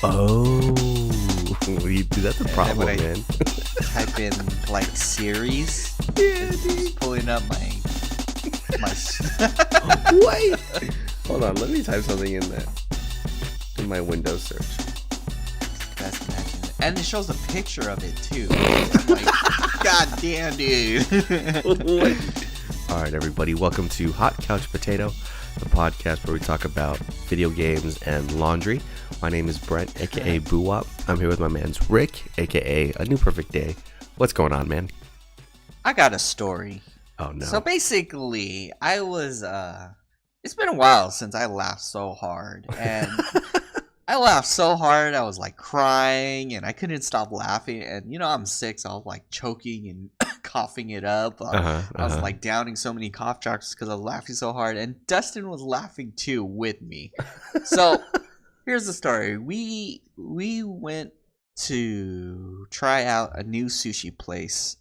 Oh, that's a problem, and then man. type in like series, Yeah, it's dude. pulling up my. Wait. Hold on, let me type something in there. In my Windows search. Best matches. And it shows a picture of it too. I'm like, God damn, dude. Alright, everybody, welcome to Hot Couch Potato, the podcast where we talk about video games and laundry. My name is Brent, aka Boowop. I'm here with my man's Rick, aka A New Perfect Day. What's going on, man? I got a story. Oh no. So basically, I was it's been a while since I laughed so hard, and I laughed so hard I was like crying and I couldn't stop laughing, and you know I'm sick, so I was like choking and coughing it up. I was like downing so many cough drops because I was laughing so hard, and Dustin was laughing too with me. So here's the story. We went to try out a new sushi place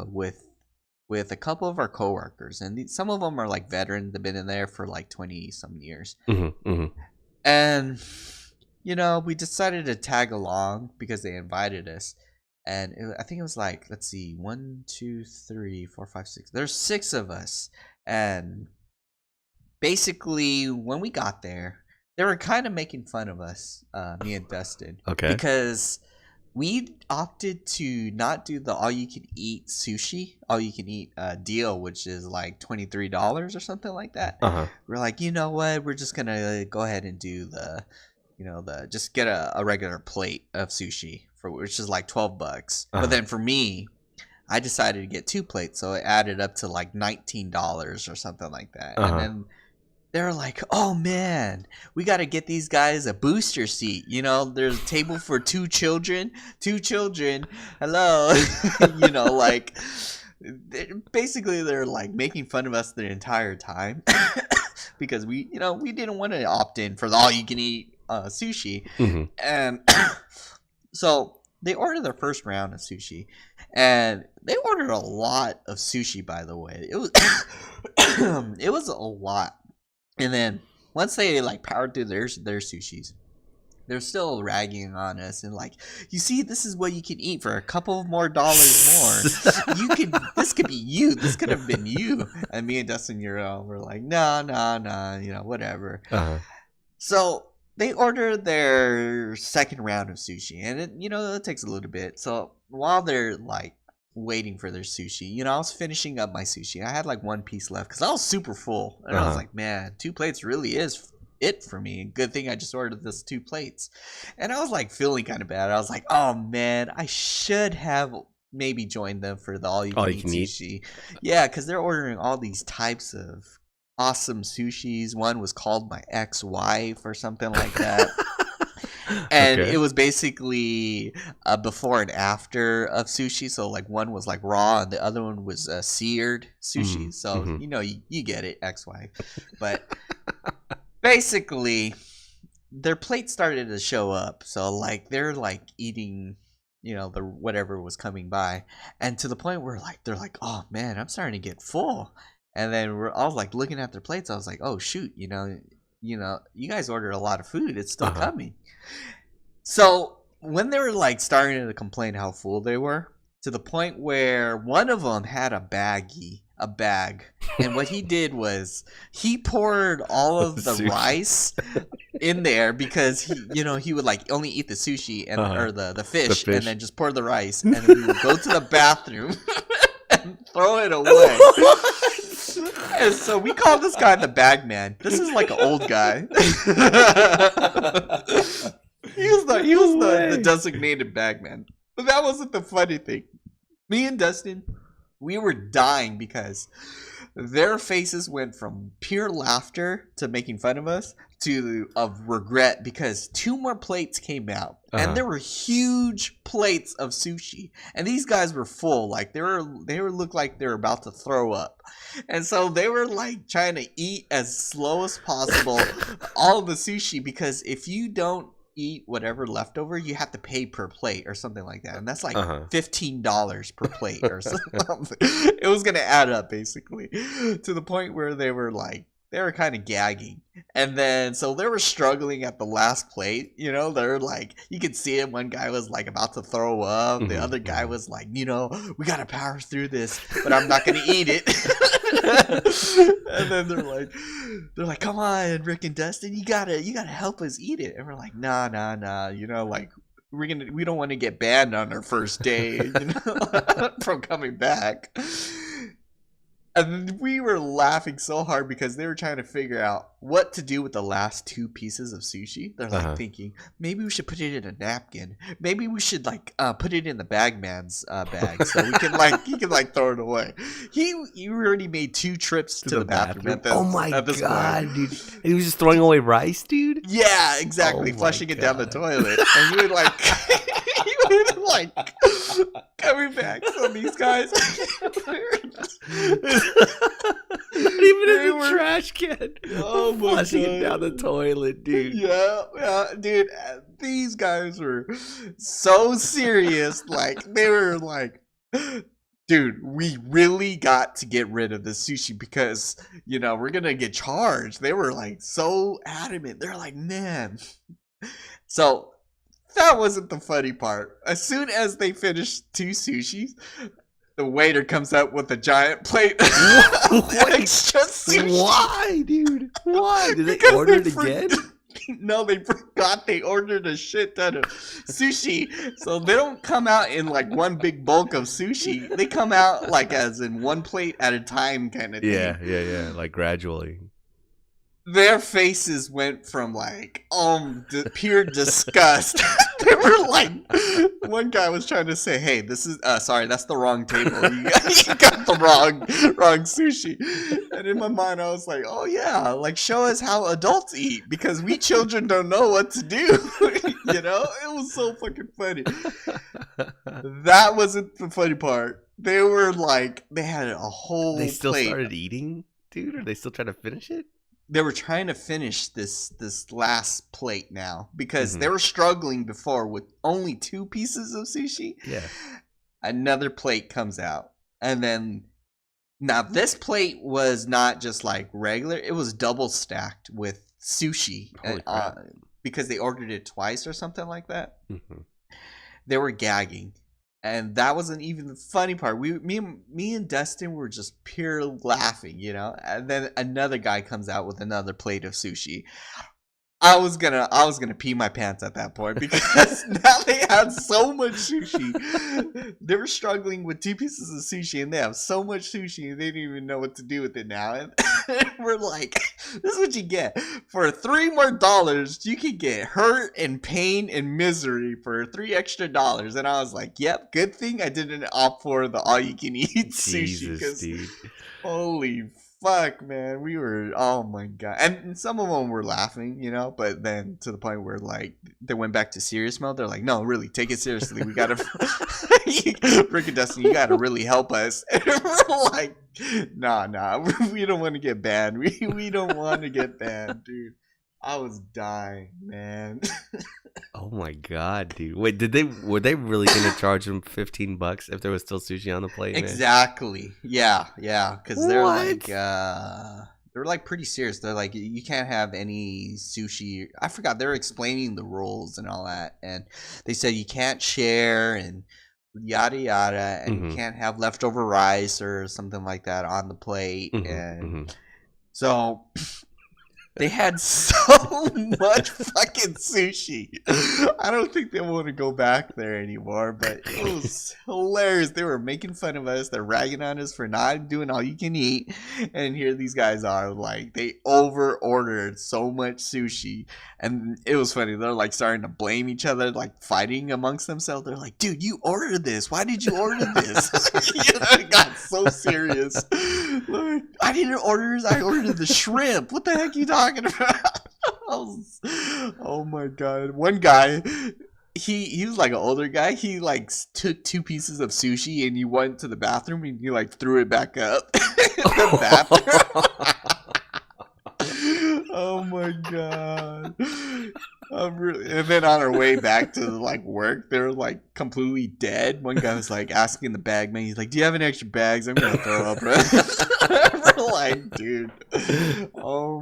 with a couple of our coworkers, and some of them are like veterans. They've been in there for like 20 some years. And you know, we decided to tag along because they invited us. And I think it was like, let's see, 1, 2, 3, 4, 5, 6. There's 6 of us. And basically, when we got there, they were kind of making fun of us, me and Dustin. Okay. Because we opted to not do the all-you-can-eat sushi, all-you-can-eat deal, which is like $23 or something like that. We're like, you know what? We're just going to go ahead and do just get a regular plate of sushi, which is like $12. But then for me, I decided to get 2 plates, so it added up to like $19 or something like that. And then they were like, oh man, we got to get these guys a booster seat. You know, there's a table for 2 children. Hello. You know, like, basically they're like making fun of us the entire time because we didn't want to opt in for the all you can eat sushi. And so they ordered their first round of sushi, and they ordered a lot of sushi, by the way. It was it was a lot. And then once they like powered through their sushis, they're still ragging on us and like, you see, this is what you can eat for a couple of more dollars more. This could be you. This could have been you. And me and Dustin were like, no, you know, whatever. So they ordered their second round of sushi, and it takes a little bit. So while they're like waiting for their sushi, you know, I was finishing up my sushi. I had like 1 piece left because I was super full, and I was like, man, 2 plates really is it for me. Good thing I just ordered this 2 plates. And I was like feeling kind of bad. I was like, oh man, I should have maybe joined them for the all you can eat sushi. Yeah, because they're ordering all these types of awesome sushis. One was called my ex-wife or something like that. And it was basically a before and after of sushi. So like one was like raw and the other one was seared sushi. So you know, you get it, ex-wife. But basically their plates started to show up. So like they're like eating, you know, the whatever was coming by, and to the point where like they're like, oh man, I'm starting to get full. And then I was like looking at their plates. I was like, oh shoot, you know, you guys ordered a lot of food. It's still coming. So when they were like starting to complain how full they were, to the point where one of them had a bag, and what he did was he poured all of the rice in there because he would like only eat the sushi and or the fish, and then just pour the rice, and then he would go to the bathroom and throw it away. And so we call this guy the bag man. This is like an old guy. He was the designated bag man. But that wasn't the funny thing. Me and Dustin, we were dying because their faces went from pure laughter to making fun of us to of regret because 2 more plates came out, and there were huge plates of sushi, and these guys were full. Like they were looked like they were about to throw up, and so they were like trying to eat as slow as possible all of the sushi, because if you don't eat whatever leftover, you have to pay per plate or something like that, and that's like $15 per plate or something. It was gonna add up basically to the point where they were like they were kind of gagging. And then, so they were struggling at the last plate, you know, they're like, you could see it. One guy was like about to throw up. The other guy was like, you know, we got to power through this, but I'm not going to eat it. And then they're like, come on, Rick and Dustin, you gotta help us eat it. And we're like, nah, you know, like, we don't want to get banned on our first day, you know, from coming back. And we were laughing so hard because they were trying to figure out what to do with the last 2 pieces of sushi. They're like thinking, maybe we should put it in a napkin. Maybe we should like put it in the bagman's bag so we can like he can like throw it away. He already made 2 trips to the bathroom. Oh my god, dude! He was just throwing away rice, dude. Yeah, exactly. Flushing it down the toilet, and he would like. Like coming back. So these guys not even in the trash can. Oh my flushing it down the toilet, dude. Yeah, dude. These guys were so serious. Like they were like, dude, we really got to get rid of the sushi because you know we're gonna get charged. They were like so adamant. They're like, man. So. That wasn't the funny part. As soon as they finished 2 sushis, the waiter comes up with a giant plate of extra sushi. Why, dude? Why? Did they order it again? No, they forgot they ordered a shit ton of sushi. So they don't come out in like one big bulk of sushi. They come out like as in one plate at a time kind of thing. Yeah. Like gradually. Their faces went from like pure disgust. They were like, one guy was trying to say, "Hey, this is sorry, that's the wrong table. You got the wrong sushi." And in my mind, I was like, "Oh yeah, like show us how adults eat because we children don't know what to do." You know, it was so fucking funny. That wasn't the funny part. They were like, they had a whole. They still plate. Started eating, dude. Are they still trying to finish it? They were trying to finish this last plate now because they were struggling before with only 2 pieces of sushi. Yeah. Another plate comes out. And then now this plate was not just like regular, it was double stacked with sushi. Because they ordered it twice or something like that. They were gagging. And that wasn't even the funny part. Me and Dustin were just pure laughing, you know. And then another guy comes out with another plate of sushi. I was gonna pee my pants at that point because now they had so much sushi. They were struggling with 2 pieces of sushi, and they have so much sushi, and they didn't even know what to do with it now. And we're like, "This is what you get for $3 more. You could get hurt and pain and misery for $3 extra." And I was like, "Yep, good thing I didn't opt for the all-you-can-eat sushi." Dude. Holy fuck, man, we were, oh my god. And some of them were laughing, you know, but then to the point where like they went back to serious mode. They're like, "No, really, take it seriously. We gotta Rick and Dustin, you gotta really help us." And we're like, nah, we don't want to get banned. We don't want to get banned, dude. I was dying, man. Oh my god, dude! Wait, were they really gonna charge them $15 if there was still sushi on the plate? Exactly. Man? Yeah. Because they're like pretty serious. They're like, you can't have any sushi. I forgot. They were explaining the rules and all that, and they said you can't share and yada yada, and you can't have leftover rice or something like that on the plate, and so. They had so much fucking sushi. I don't think they want to go back there anymore, but it was hilarious. They were making fun of us. They're ragging on us for not doing all you can eat. And here these guys are, like, they over-ordered so much sushi. And it was funny. They're, like, starting to blame each other, like, fighting amongst themselves. They're like, "Dude, you ordered this. Why did you order this?" You know, it got so serious. Like, "I didn't order this. I ordered the shrimp. What the heck are you talking about?" Oh my god. One guy, he was like an older guy. He like took 2 pieces of sushi and he went to the bathroom and he like threw it back up in the bathroom. Oh my god. And then on our way back to like work, they're like completely dead. One guy was like asking the bag man, he's like, "Do you have any extra bags? I'm gonna throw up." We're like, dude, oh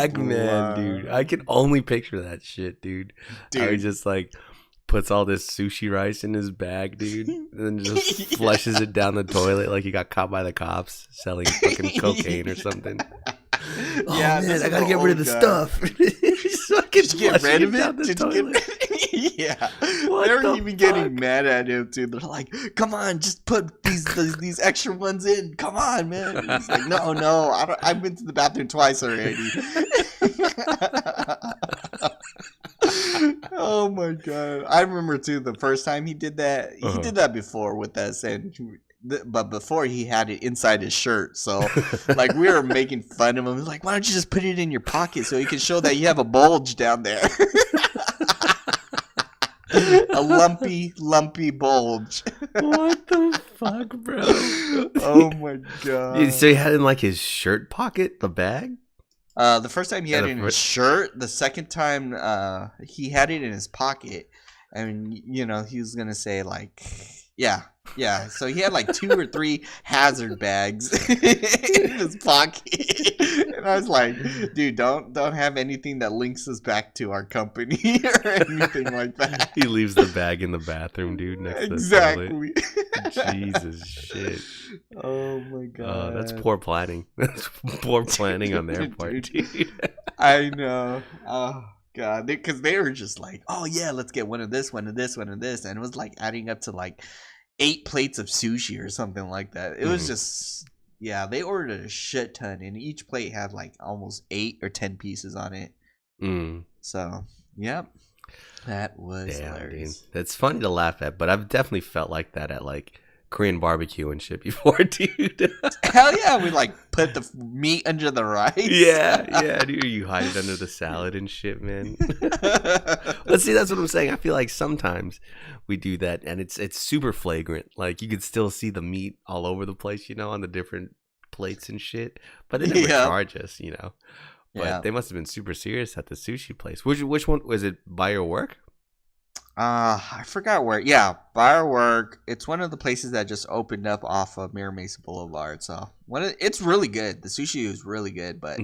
bag man, dude. I can only picture that shit, dude. How he just like puts all this sushi rice in his bag, dude, and then just flushes it down the toilet like he got caught by the cops selling fucking cocaine or something. Oh yeah, man, I gotta get rid of the stuff. Just get rid of it. Yeah, they're even getting mad at him too. They're like, "Come on, just put these extra ones in. Come on, man." And he's like, "No, I've been to the bathroom twice already." Oh my god! I remember too the first time he did that. He did that before with us, but before he had it inside his shirt. So like we were making fun of him. Like, why don't you just put it in your pocket so you can show that you have a bulge down there? A lumpy bulge. What the fuck, bro? Oh my god! So he had it in like his shirt pocket, the bag. The first time he had it in his shirt. The second time, he had it in his pocket, and you know he was gonna say like, yeah. So he had like 2 or 3 hazard bags in his pocket, and I was like, dude, don't have anything that links us back to our company or anything like that. He leaves the bag in the bathroom, dude. Next exactly. To the toilet. Jesus shit. Oh my god. That's poor planning. That's poor planning on their part, dude. I know. Oh god, because they were just like, oh yeah, let's get one of this, and it was like adding up to like 8 plates of sushi or something like that. It was just, yeah, they ordered a shit ton, and each plate had like almost 8 or 10 pieces on it. So, yep, that was hilarious. Dude. It's funny to laugh at, but I've definitely felt like that at like Korean barbecue and shit before, dude. Hell yeah, we like put the meat under the rice. Yeah, dude, you hide it under the salad and shit, man. But see, that's what I'm saying. I feel like sometimes we do that, and it's super flagrant. Like you could still see the meat all over the place, you know, on the different plates and shit. But they never charge us, you know. But they must have been super serious at the sushi place. Which one was it? By your work? I forgot where. Yeah, by our work. It's one of the places that just opened up off of Mira Mesa Boulevard. So it's really good. The sushi is really good, but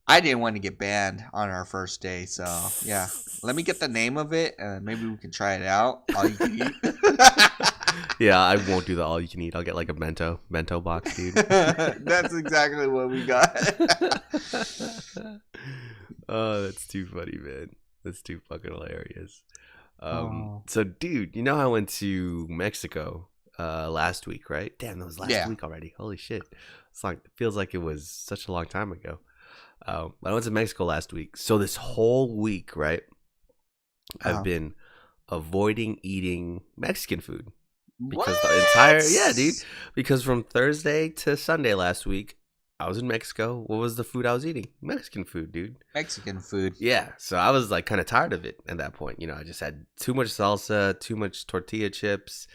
I didn't want to get banned on our first day. So yeah, let me get the name of it, and maybe we can try it out. All you can eat. Yeah, I won't do the all you can eat. I'll get like a bento box, dude. That's exactly what we got. Oh, that's too funny, man. That's too fucking hilarious. So dude, you know I went to Mexico last week, right? Damn, that was last week already. Holy shit. It's like, it feels like it was such a long time ago. I went to Mexico last week. So this whole week, right? I've been avoiding eating Mexican food. Because the entire dude. Because from Thursday to Sunday last week, I was in Mexico. What was the food I was eating? Mexican food, dude. Mexican food. Yeah. So I was like kind of tired of it at that point. You know, I just had too much salsa, too much tortilla chips.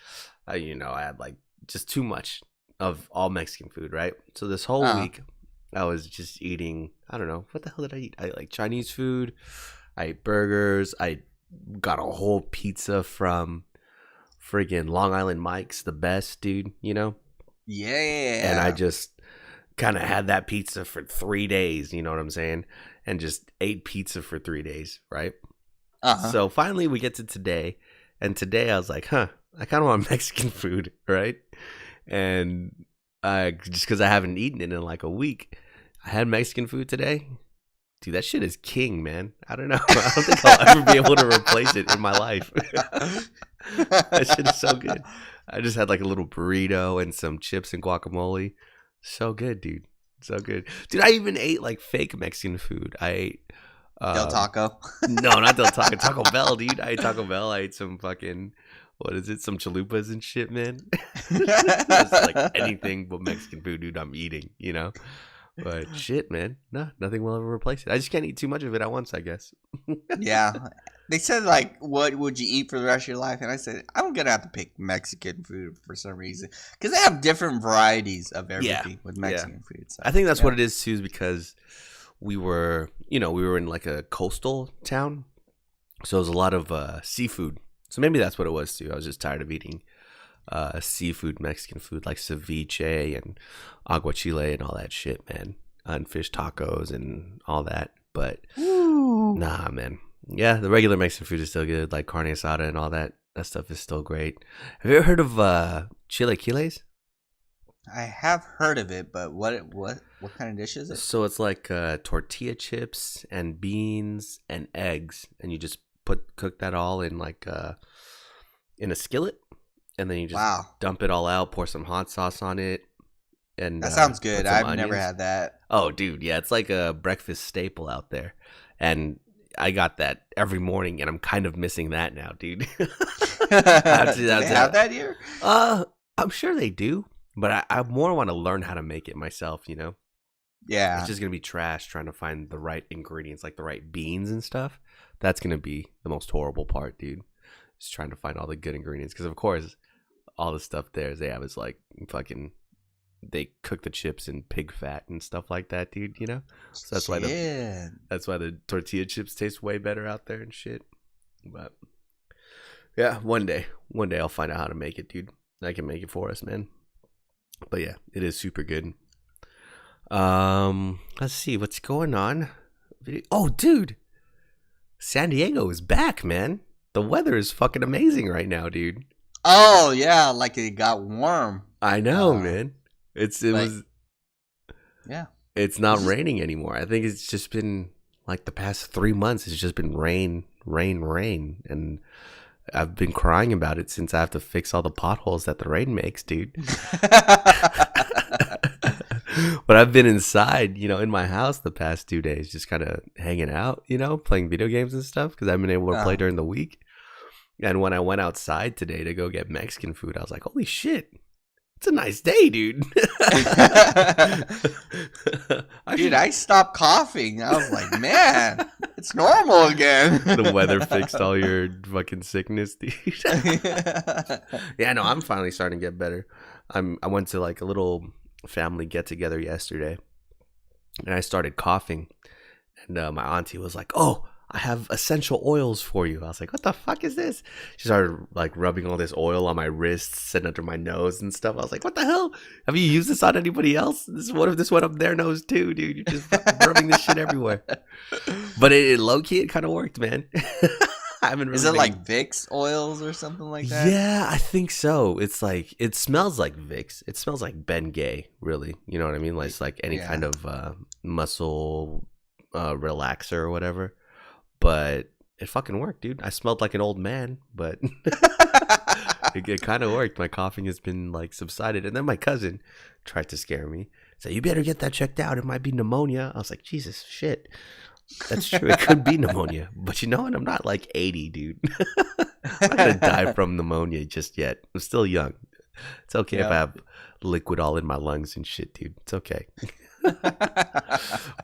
I had like just too much of all Mexican food, right? So this whole week, I was just eating, I don't know, what the hell did I eat? I ate like Chinese food. I ate burgers. I got a whole pizza from friggin' Long Island Mike's, the best, dude, you know? Yeah. And I just kind of had that pizza for 3 days, you know what I'm saying? And just ate pizza for 3 days, right? So finally we get to today, and today I was like, I kind of want Mexican food, right? And just because I haven't eaten it in like a week, I had Mexican food today. Dude, that shit is king, man. I don't know. I don't think I'll ever be able to replace it in my life. That shit is so good. I just had like a little burrito and some chips and guacamole. So good, dude. So good. Dude, I even ate like fake Mexican food. I ate Del Taco. No, not Del Taco. Taco Bell, dude. I ate Taco Bell. I ate some fucking, what is it? Some chalupas and shit, man. It's like anything but Mexican food, dude, I'm eating, you know? But shit, man. No, nothing will ever replace it. I just can't eat too much of it at once, I guess. Yeah. They said, like, what would you eat for the rest of your life? And I said, I'm going to have to pick Mexican food for some reason. Because they have different varieties of everything with Mexican food. So, I think that's what it is, too, is because we were in like a coastal town. So it was a lot of seafood. So maybe that's what it was, too. I was just tired of eating seafood, Mexican food, like ceviche and aguachile and all that shit, man. And fish tacos and all that. But Ooh. nah, man. Yeah, the regular Mexican food is still good, like carne asada and all that. That stuff is still great. Have you ever heard of chilaquiles? I have heard of it, but what kind of dish is it? So it's like tortilla chips and beans and eggs, and you just cook that all in like in a skillet, and then you just dump it all out, pour some hot sauce on it, and that sounds good. I've never had that. Oh, dude, yeah, it's like a breakfast staple out there, and I got that every morning, and I'm kind of missing that now, dude. Do they have that here? I'm sure they do, but I more want to learn how to make it myself. Yeah, it's just gonna be trash trying to find the right ingredients, like the right beans and stuff. That's gonna be the most horrible part, dude. Just trying to find all the good ingredients, because of course, all the stuff they have is like fucking. They cook the chips in pig fat and stuff like that, dude. So that's why the tortilla chips taste way better out there and shit. But yeah, one day I'll find out how to make it, dude. I can make it for us, man. But yeah, it is super good. Let's see what's going on. Oh, dude, San Diego is back, man. The weather is fucking amazing right now, dude. Oh yeah, like it got warm. I know, man. It's not raining anymore. I think it's just been like the past 3 months. It's just been rain, and I've been crying about it since I have to fix all the potholes that the rain makes, dude. But I've been inside, in my house the past 2 days, just kind of hanging out, playing video games and stuff, because I haven't been able to play during the week. And when I went outside today to go get Mexican food, I was like, holy shit. It's a nice day, dude. I stopped coughing. I was like, man, it's normal again. The weather fixed all your fucking sickness, dude. Yeah, no, I'm finally starting to get better. I went to like a little family get together yesterday, and I started coughing, and my auntie was like, "Oh, I have essential oils for you." I was like, what the fuck is this? She started like rubbing all this oil on my wrists and under my nose and stuff. I was like, what the hell? Have you used this on anybody else? What if this went up their nose too, dude? You're just rubbing this shit everywhere. But it low-key, it kind of worked, man. I haven't really Is it like Vicks oils or something like that? Yeah, I think so. It's like, it smells like Vicks. It smells like Ben Gay, really. You know what I mean? Like, it's like any kind of muscle relaxer or whatever. But it fucking worked, dude. I smelled like an old man, but it kind of worked. My coughing has been like subsided. And then my cousin tried to scare me. Said, you better get that checked out. It might be pneumonia. I was like, Jesus, shit. That's true. It could be pneumonia. But you know what? I'm not like 80, dude. I'm not going to die from pneumonia just yet. I'm still young. It's okay if I have liquid all in my lungs and shit, dude. It's okay.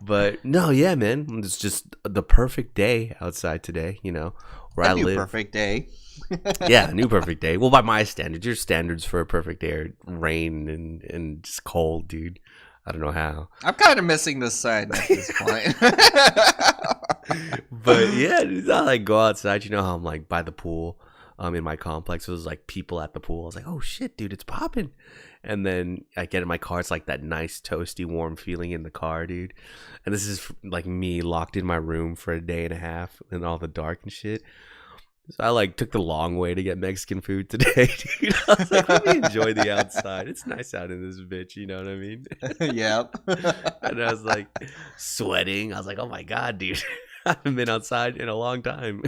But no, yeah, man, it's just the perfect day outside today, where I live. Perfect day. Yeah, new perfect day. Well, by my standards, your standards for a perfect day are rain and just cold, dude. I don't know how. I'm kind of missing the sun at this point. But yeah, I like go outside. You know how I'm like by the pool in my complex. So there's like people at the pool. I was like, oh shit, dude, it's popping. And then I get in my car. It's like that nice, toasty, warm feeling in the car, dude. And this is like me locked in my room for a day and a half in all the dark and shit. So I like took the long way to get Mexican food today, dude. I was like, let me enjoy the outside. It's nice out in this bitch, you know what I mean? Yep. And I was like sweating. I was like, oh my God, dude. I haven't been outside in a long time.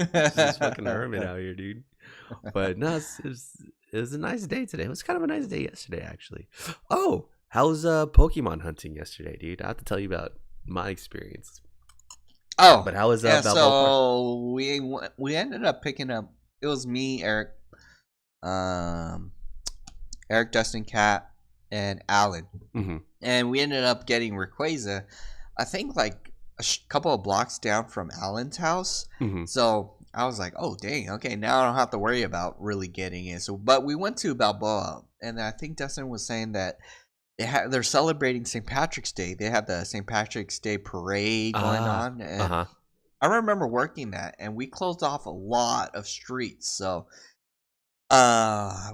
It's just fucking hermit out here, dude. But no, it was a nice day today. It was kind of a nice day yesterday, actually. Oh, how was Pokemon hunting yesterday, dude? I have to tell you about my experience. Oh, but how was so we ended up picking up. It was me, Eric, Dustin, Cat, and Alan, and we ended up getting Rayquaza. I think like a couple of blocks down from Alan's house. So I was like, oh dang, okay, now I don't have to worry about really getting it. So, but we went to Balboa, and I think Dustin was saying that they're celebrating St. Patrick's Day. They had the St. Patrick's Day parade going on. And I remember working that, and we closed off a lot of streets. So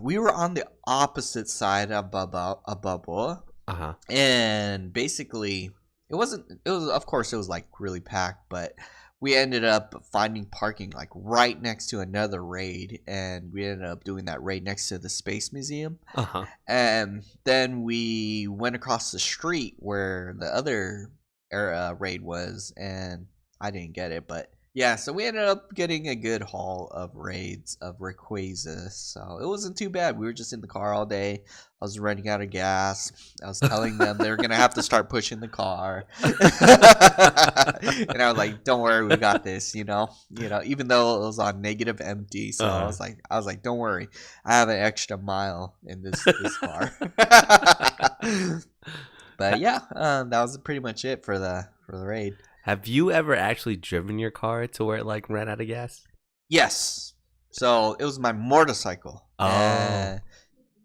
we were on the opposite side of Balboa. And basically It wasn't. It was, of course, it was like really packed, but we ended up finding parking like right next to another raid, and we ended up doing that raid next to the Space Museum. And then we went across the street where the other raid was, and I didn't get it, but yeah, so we ended up getting a good haul of raids of Rayquaza, so it wasn't too bad. We were just in the car all day. I was running out of gas. I was telling them they were gonna have to start pushing the car, and I was like, "Don't worry, we got this." Even though it was on negative empty, so I was like, "Don't worry, I have an extra mile in this car." But yeah, that was pretty much it for the raid. Have you ever actually driven your car to where it like ran out of gas? Yes. So it was my motorcycle. Oh.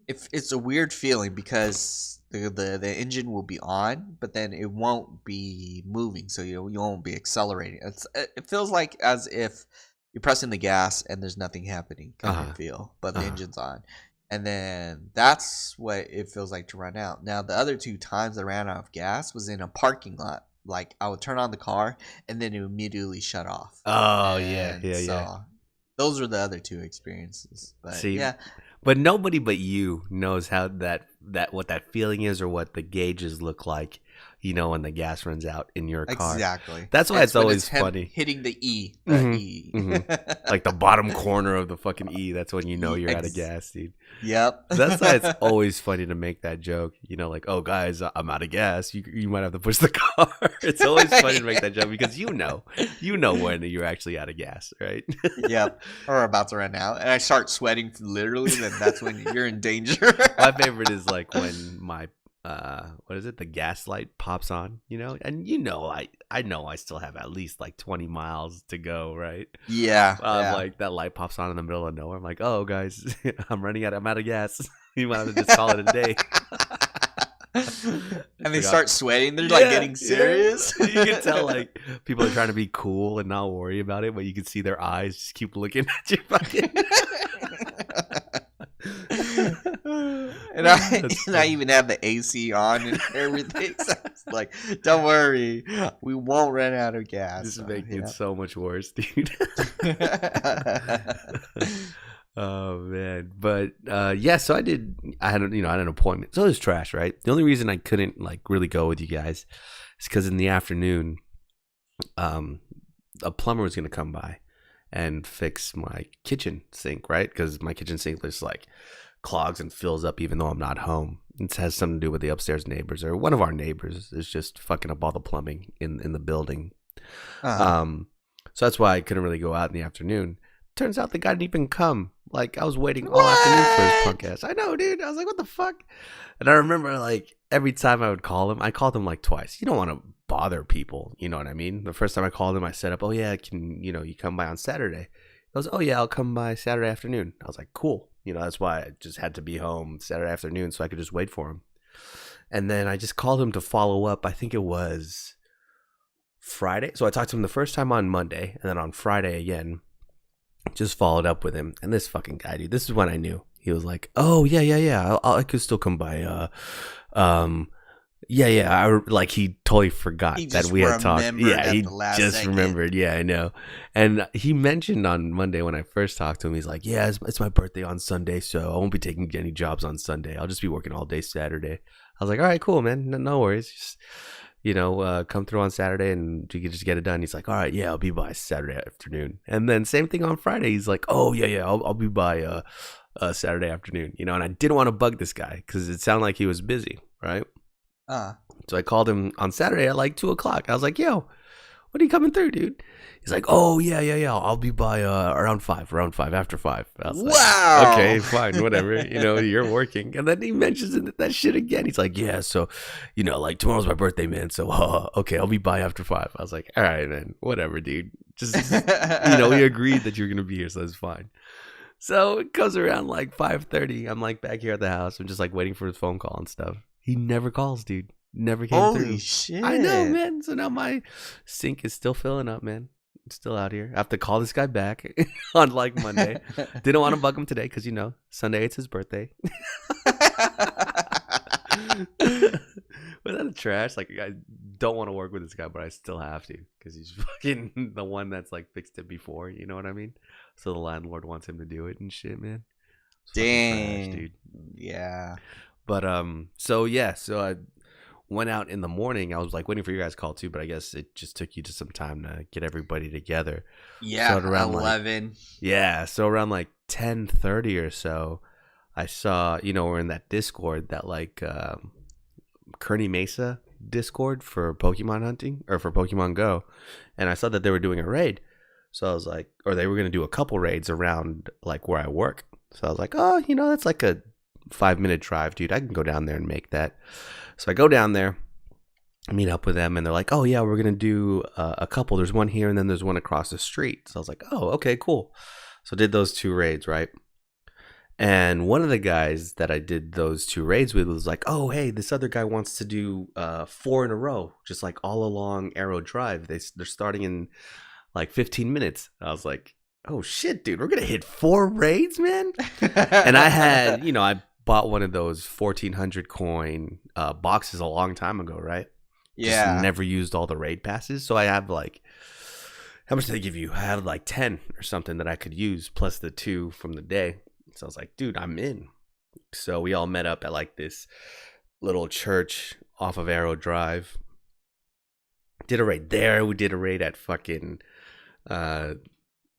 It's a weird feeling because the engine will be on, but then it won't be moving, so you won't be accelerating. It feels like as if you're pressing the gas and there's nothing happening kind of feel, but the engine's on. And then that's what it feels like to run out. Now, the other 2 times I ran out of gas was in a parking lot. Like, I would turn on the car, and then it would immediately shut off. Oh, and yeah. Those were the other 2 experiences. But, see, yeah. But nobody but you knows how that what that feeling is or what the gauges look like, when the gas runs out in your car. Exactly. That's why it's always funny. Hitting the E. Like the bottom corner of the fucking E. That's when you know you're out of gas, dude. Yep. That's why it's always funny to make that joke. Like, oh, guys, I'm out of gas. You might have to push the car. It's always funny to make that joke because you know when you're actually out of gas, right? Yep. Or about to run out. And I start sweating literally, then that's when you're in danger. My favorite is like when my the gas light pops on, and I know I still have at least like 20 miles to go, right? Yeah, like that light pops on in the middle of nowhere. I'm like, oh guys, I'm out of gas. You might have to just call it a day. And they start sweating. They're like getting serious. You can tell like people are trying to be cool and not worry about it, but you can see their eyes just keep looking at you. And I even have the AC on and everything. So it's like, don't worry, we won't run out of gas. This is making it so much worse, dude. Oh man, but so I had an appointment. So it was trash, right? The only reason I couldn't like really go with you guys is because in the afternoon, a plumber was gonna come by and fix my kitchen sink, right? Because my kitchen sink just like clogs and fills up even though I'm not home. It has something to do with the upstairs neighbors, or one of our neighbors is just fucking up all the plumbing in the building. So that's why I couldn't really go out in the afternoon. Turns out the guy didn't even come. Like, I was waiting all afternoon for his punk ass. I know, dude. I was like, what the fuck? And I remember, like, every time I would call him, I called him, like, twice. You don't want to bother people. You know what I mean? The first time I called him, I set up, oh, yeah, you come by on Saturday? He goes, oh, yeah, I'll come by Saturday afternoon. I was like, cool. That's why I just had to be home Saturday afternoon so I could just wait for him. And then I just called him to follow up. I think it was Friday. So I talked to him the first time on Monday, and then on Friday again. Just followed up with him, and this fucking guy, dude. This is when I knew he was like, "Oh yeah, I could still come by." Like he totally forgot that we had talked. Yeah, he just remembered. Yeah, I know. And he mentioned on Monday when I first talked to him, he's like, "Yeah, it's my birthday on Sunday, so I won't be taking any jobs on Sunday. I'll just be working all day Saturday." I was like, "All right, cool, man. No worries. Just, come through on Saturday and you can just get it done." He's like, all right, yeah, I'll be by Saturday afternoon. And then same thing on Friday. He's like, oh yeah, I'll be by Saturday afternoon. And I didn't want to bug this guy because it sounded like he was busy, right? So I called him on Saturday at like 2:00. I was like, yo, when are you coming through, dude? He's like, oh yeah, I'll be by around 5, after 5. I was wow. Like, okay, fine, whatever. You're working. And then he mentions that shit again. He's like, yeah, so, like tomorrow's my birthday, man. So, okay, I'll be by after 5. I was like, all right, man, whatever, dude. Just, we agreed that you're going to be here, so it's fine. So it comes around like 5:30. I'm like back here at the house. I'm just like waiting for his phone call and stuff. He never calls, dude. Never came through. Holy shit. I know, man. So now my sink is still filling up, man. It's still out here. I have to call this guy back on like Monday. Didn't want to bug him today because, Sunday it's his birthday. Was that a trash? Like a guy don't want to work with this guy, but I still have to because he's fucking the one that's like fixed it before. You know what I mean? So the landlord wants him to do it and shit, man. It's Dang, trash, dude. Yeah. But so I went out in the morning. I was like waiting for your guys' call too, but I guess it just took you just some time to get everybody together. Yeah, so around 11. So around like 10:30 or so, I saw, we're in that Discord, that like Kearney Mesa Discord for Pokemon hunting or for Pokemon Go, and I saw that they were doing a raid. So I was like, or they were going to do a couple raids around like where I work. So I was like, oh, that's like a 5-minute drive, dude. I can go down there and make that. So I go down there, meet up with them, and they're like, oh yeah, we're going to do a couple. There's one here and then there's one across the street. So I was like, oh, okay, cool. So I did those 2 raids, right? And one of the guys that I did those 2 raids with was like, oh, hey, this other guy wants to do 4 in a row, just like all along Arrow Drive. They're starting in like 15 minutes. I was like, oh, shit, dude, we're going to hit 4 raids, man? And I had, I bought one of those 1,400 coin boxes a long time ago, right? Yeah. Just never used all the raid passes. So I have like, how much did they give you? I had like 10 or something that I could use plus the 2 from the day. So I was like, dude, I'm in. So we all met up at like this little church off of Arrow Drive. Did a raid there. We did a raid at fucking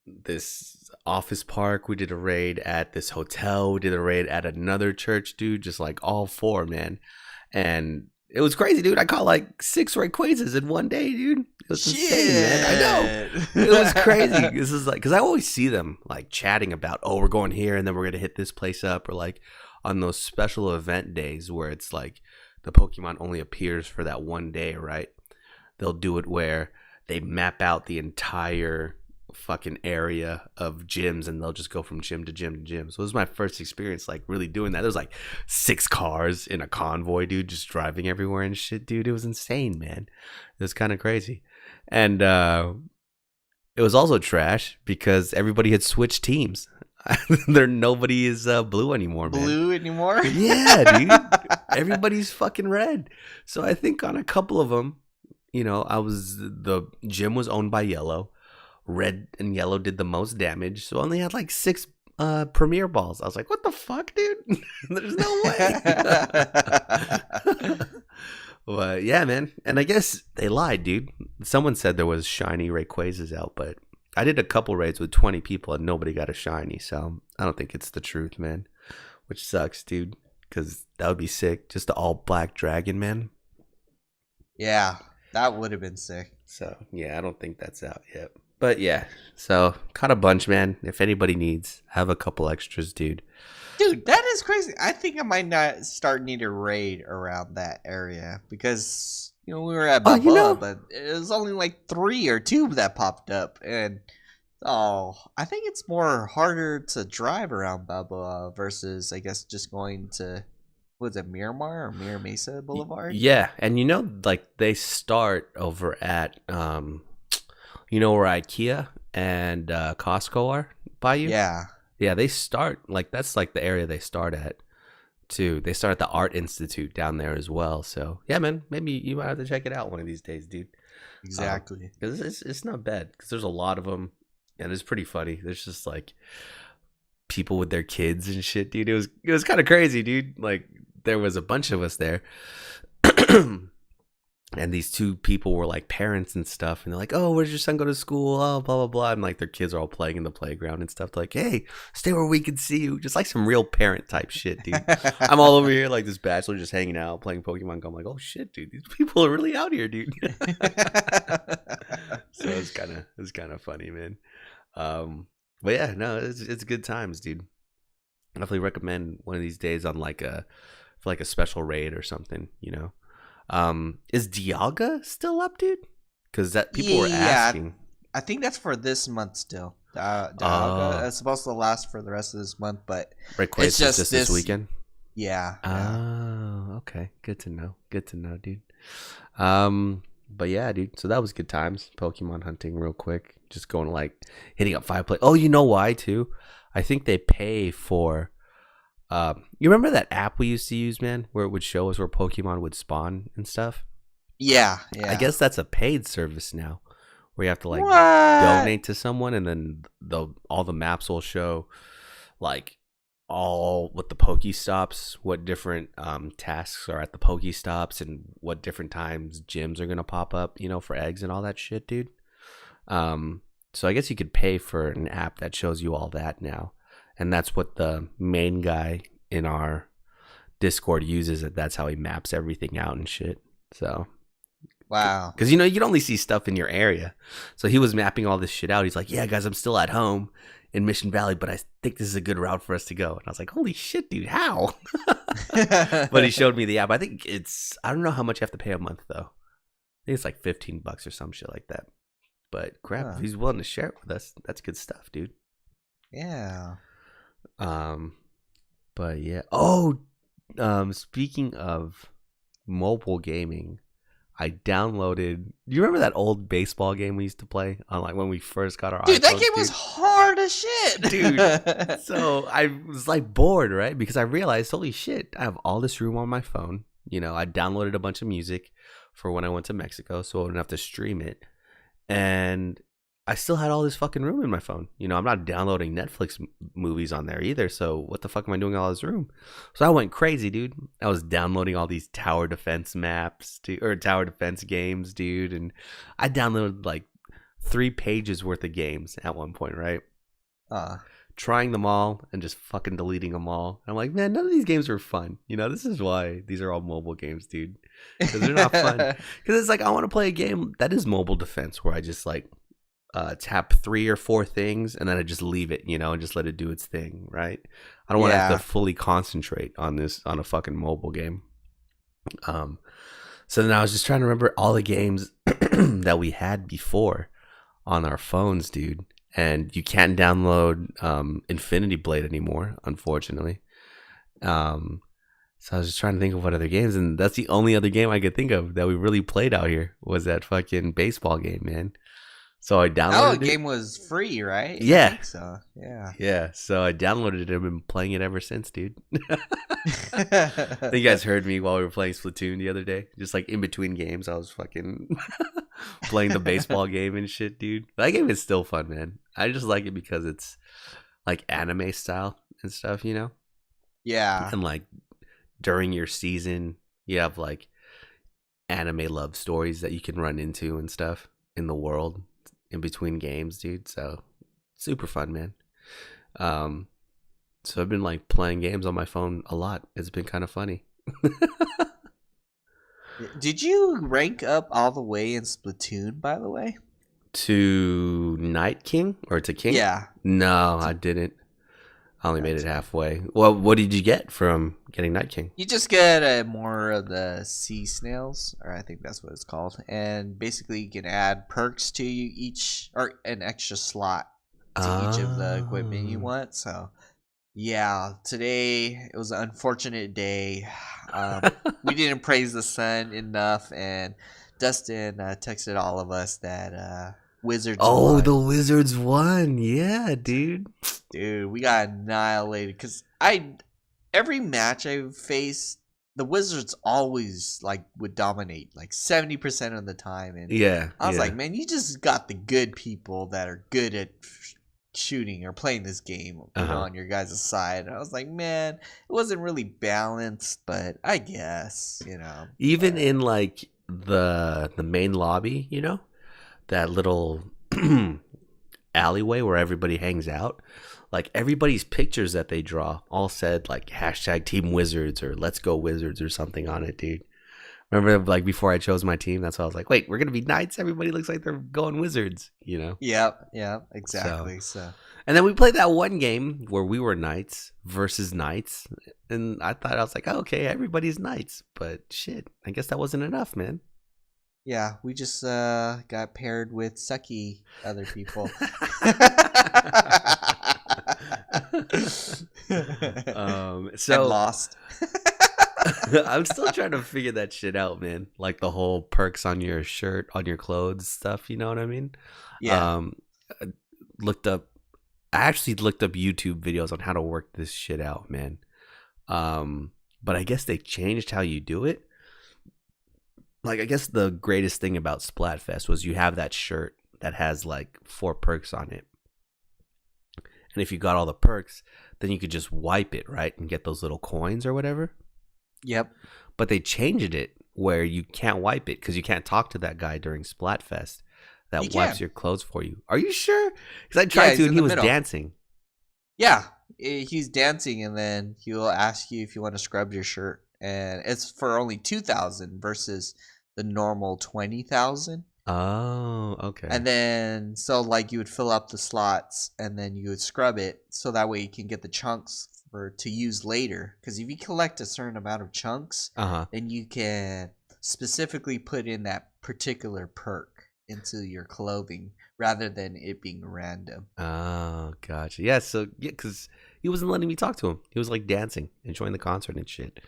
this office park. We did a raid at this hotel. We did a raid at another church, dude. Just like all 4, man. And it was crazy, dude. I caught like 6 Rayquazas in one day, dude. It was insane, man. I know. It was crazy. This is like, because I always see them like chatting about, oh, we're going here and then we're going to hit this place up. Or like on those special event days where it's like the Pokemon only appears for that one day, right? They'll do it where they map out the entire fucking area of gyms and they'll just go from gym to gym to gym. So it was my first experience like really doing that. There's like 6 cars in a convoy, dude, just driving everywhere and shit, dude. It was insane, man. It was kind of crazy. And it was also trash because everybody had switched teams. Nobody is blue anymore, man. Blue anymore? Yeah, dude. Everybody's fucking red. So I think on a couple of them, the gym was owned by yellow. Red and yellow did the most damage, so I only had like 6 premier balls. I was like, what the fuck, dude? There's no way. But yeah, man. And I guess they lied, dude. Someone said there was shiny Rayquazas out, but I did a couple raids with 20 people and nobody got a shiny, so I don't think it's the truth, man. Which sucks, dude, because that would be sick. Just the all black dragon, man. Yeah, that would have been sick. So yeah, I don't think that's out yet. But yeah, so caught a bunch, man. If anybody needs, have a couple extras, dude. Dude, that is crazy. I think I might not need a raid around that area because we were at Balboa, but it was only like 3 or 2 that popped up, and I think it's more harder to drive around Balboa versus I guess just going to Miramar or Mira Mesa Boulevard. Yeah, and like they start over at where IKEA and Costco are by you? Yeah, they start, like, that's like the area they start at, too. They start at the Art Institute down there as well. So, yeah, man, maybe you might have to check it out one of these days, dude. Exactly. Because it's not bad, because there's a lot of them, and it's pretty funny. There's just, like, people with their kids and shit, dude. It was kind of crazy, dude. Like, there was a bunch of us there. And these 2 people were like parents and stuff. And they're like, oh, where's your son go to school? Oh, blah, blah, blah. And like their kids are all playing in the playground and stuff. They're like, hey, stay where we can see you. Just like some real parent type shit, dude. I'm all over here like this bachelor just hanging out, playing Pokemon Go. I'm like, oh shit, dude. These people are really out here, dude. So it's kind of funny, man. But yeah, no, it's good times, dude. Definitely recommend one of these days on like a special raid or something, Is Dialga still up, dude? Because that people were asking. I think that's for this month still. Dialga is supposed to last for the rest of this month, but it's just this weekend. Yeah. Oh, okay. Good to know, dude. But yeah, dude. So that was good times. Pokemon hunting, real quick. Just going like hitting up 5 play. Oh, you know why too? I think they pay for. You remember that app we used to use, man, where it would show us where Pokemon would spawn and stuff? Yeah, I yeah. guess that's a paid service now, where you have to like What? donate to someone, and then all the maps will show like all what the Pokestops, what different tasks are at the Pokestops, and what different times gyms are gonna pop up, for eggs and all that shit, dude. Um, so I guess you could pay for an app that shows you all that now, and that's what the main guy in our Discord uses. It. That's how he maps everything out and shit. So Wow. because you can only see stuff in your area. So he was mapping all this shit out. He's like, "Yeah, guys, I'm still at home in Mission Valley, but I think this is a good route for us to go." And I was like, "Holy shit, dude, how?" But he showed me the app. I think I don't know how much you have to pay a month though. I think it's like $15 or some shit like that. But crap, if he's willing to share it with us, that's good stuff, dude. Yeah. But yeah. Speaking of mobile gaming, I downloaded. Do you remember that old baseball game we used to play on like when we first got our iPhones? Dude, that game was hard as shit, dude. So I was like bored, right? Because I realized, holy shit, I have all this room on my phone. I downloaded a bunch of music for when I went to Mexico, so I wouldn't have to stream it. And I still had all this fucking room in my phone. I'm not downloading Netflix movies on there either. So what the fuck am I doing in all this room? So I went crazy, dude. I was downloading all these tower defense maps or tower defense games, dude. And I downloaded like 3 pages worth of games at one point, right? Trying them all and just fucking deleting them all. I'm like, man, none of these games are fun. This is why these are all mobile games, dude. Because they're not fun. Because it's like, I want to play a game that is mobile defense where I just like tap 3 or 4 things and then I just leave it, and just let it do its thing, right? I don't want to have to fully concentrate on a fucking mobile game. So then I was just trying to remember all the games that we had before on our phones, dude. And you can't download Infinity Blade anymore, unfortunately. So I was just trying to think of what other games, and that's the only other game I could think of that we really played out here was that fucking baseball game, man. So I downloaded it. The game was free, right? Yeah. I think so. Yeah. Yeah. So I downloaded it and been playing it ever since, dude. I think you guys heard me while we were playing Splatoon the other day. Just like in between games, I was fucking playing the baseball game and shit, dude. That game is still fun, man. I just like it because it's like anime style and stuff, Yeah. And like during your season, you have like anime love stories that you can run into and stuff in the world in between games, dude. So super fun, man. So I've been like playing games on my phone a lot. It's been kind of funny. Did you rank up all the way in Splatoon, by the way? To Night King or to King? Yeah. No, I didn't. I only made it halfway. Well, what did you get from getting Night King? You just get more of the sea snails, or I think that's what it's called. And basically you can add perks to each, or an extra slot to each of the equipment you want. So, yeah, today it was an unfortunate day. We didn't praise the sun enough, and Dustin texted all of us that Wizards won. The Wizards won. Yeah, dude. Dude, we got annihilated because every match I faced, the Wizards always like would dominate like 70% of the time, and I was like, man, you just got the good people that are good at shooting or playing this game, on your guys' side. And I was like, man, it wasn't really balanced, but I guess even in like the main lobby, that little alleyway where everybody hangs out. Like everybody's pictures that they draw all said like hashtag Team Wizards or Let's Go Wizards or something on it, dude. Remember, like before I chose my team, that's why I was like, wait, we're gonna be Knights. Everybody looks like they're going Wizards, Yep, exactly. So, and then we played that one game where we were Knights versus Knights, and I was like, oh, okay, everybody's Knights, but shit, I guess that wasn't enough, man. Yeah, we just got paired with sucky other people. So lost. I'm still trying to figure that shit out, man. Like the whole perks on your shirt, on your clothes stuff. You know what I mean? Yeah. I actually looked up YouTube videos on how to work this shit out, man. But I guess they changed how you do it. like, I guess the greatest thing about Splatfest was you have that shirt that has like 4 perks on it. And if you got all the perks, then you could just wipe it, right? And get those little coins or whatever. Yep. But they changed it where you can't wipe it because you can't talk to that guy during Splatfest that wipes your clothes for you. Are you sure? Because I tried to and he was dancing. Yeah. He's dancing and then he'll ask you if you want to scrub your shirt. And it's for only 2,000 versus the normal 20,000. Oh, okay. And then, so like you would fill up the slots and then you would scrub it so that way you can get the chunks to use later. Because if you collect a certain amount of chunks, then you can specifically put in that particular perk into your clothing rather than it being random. Oh, gotcha. Yeah, so, yeah, because he wasn't letting me talk to him. He was like dancing, enjoying the concert and shit.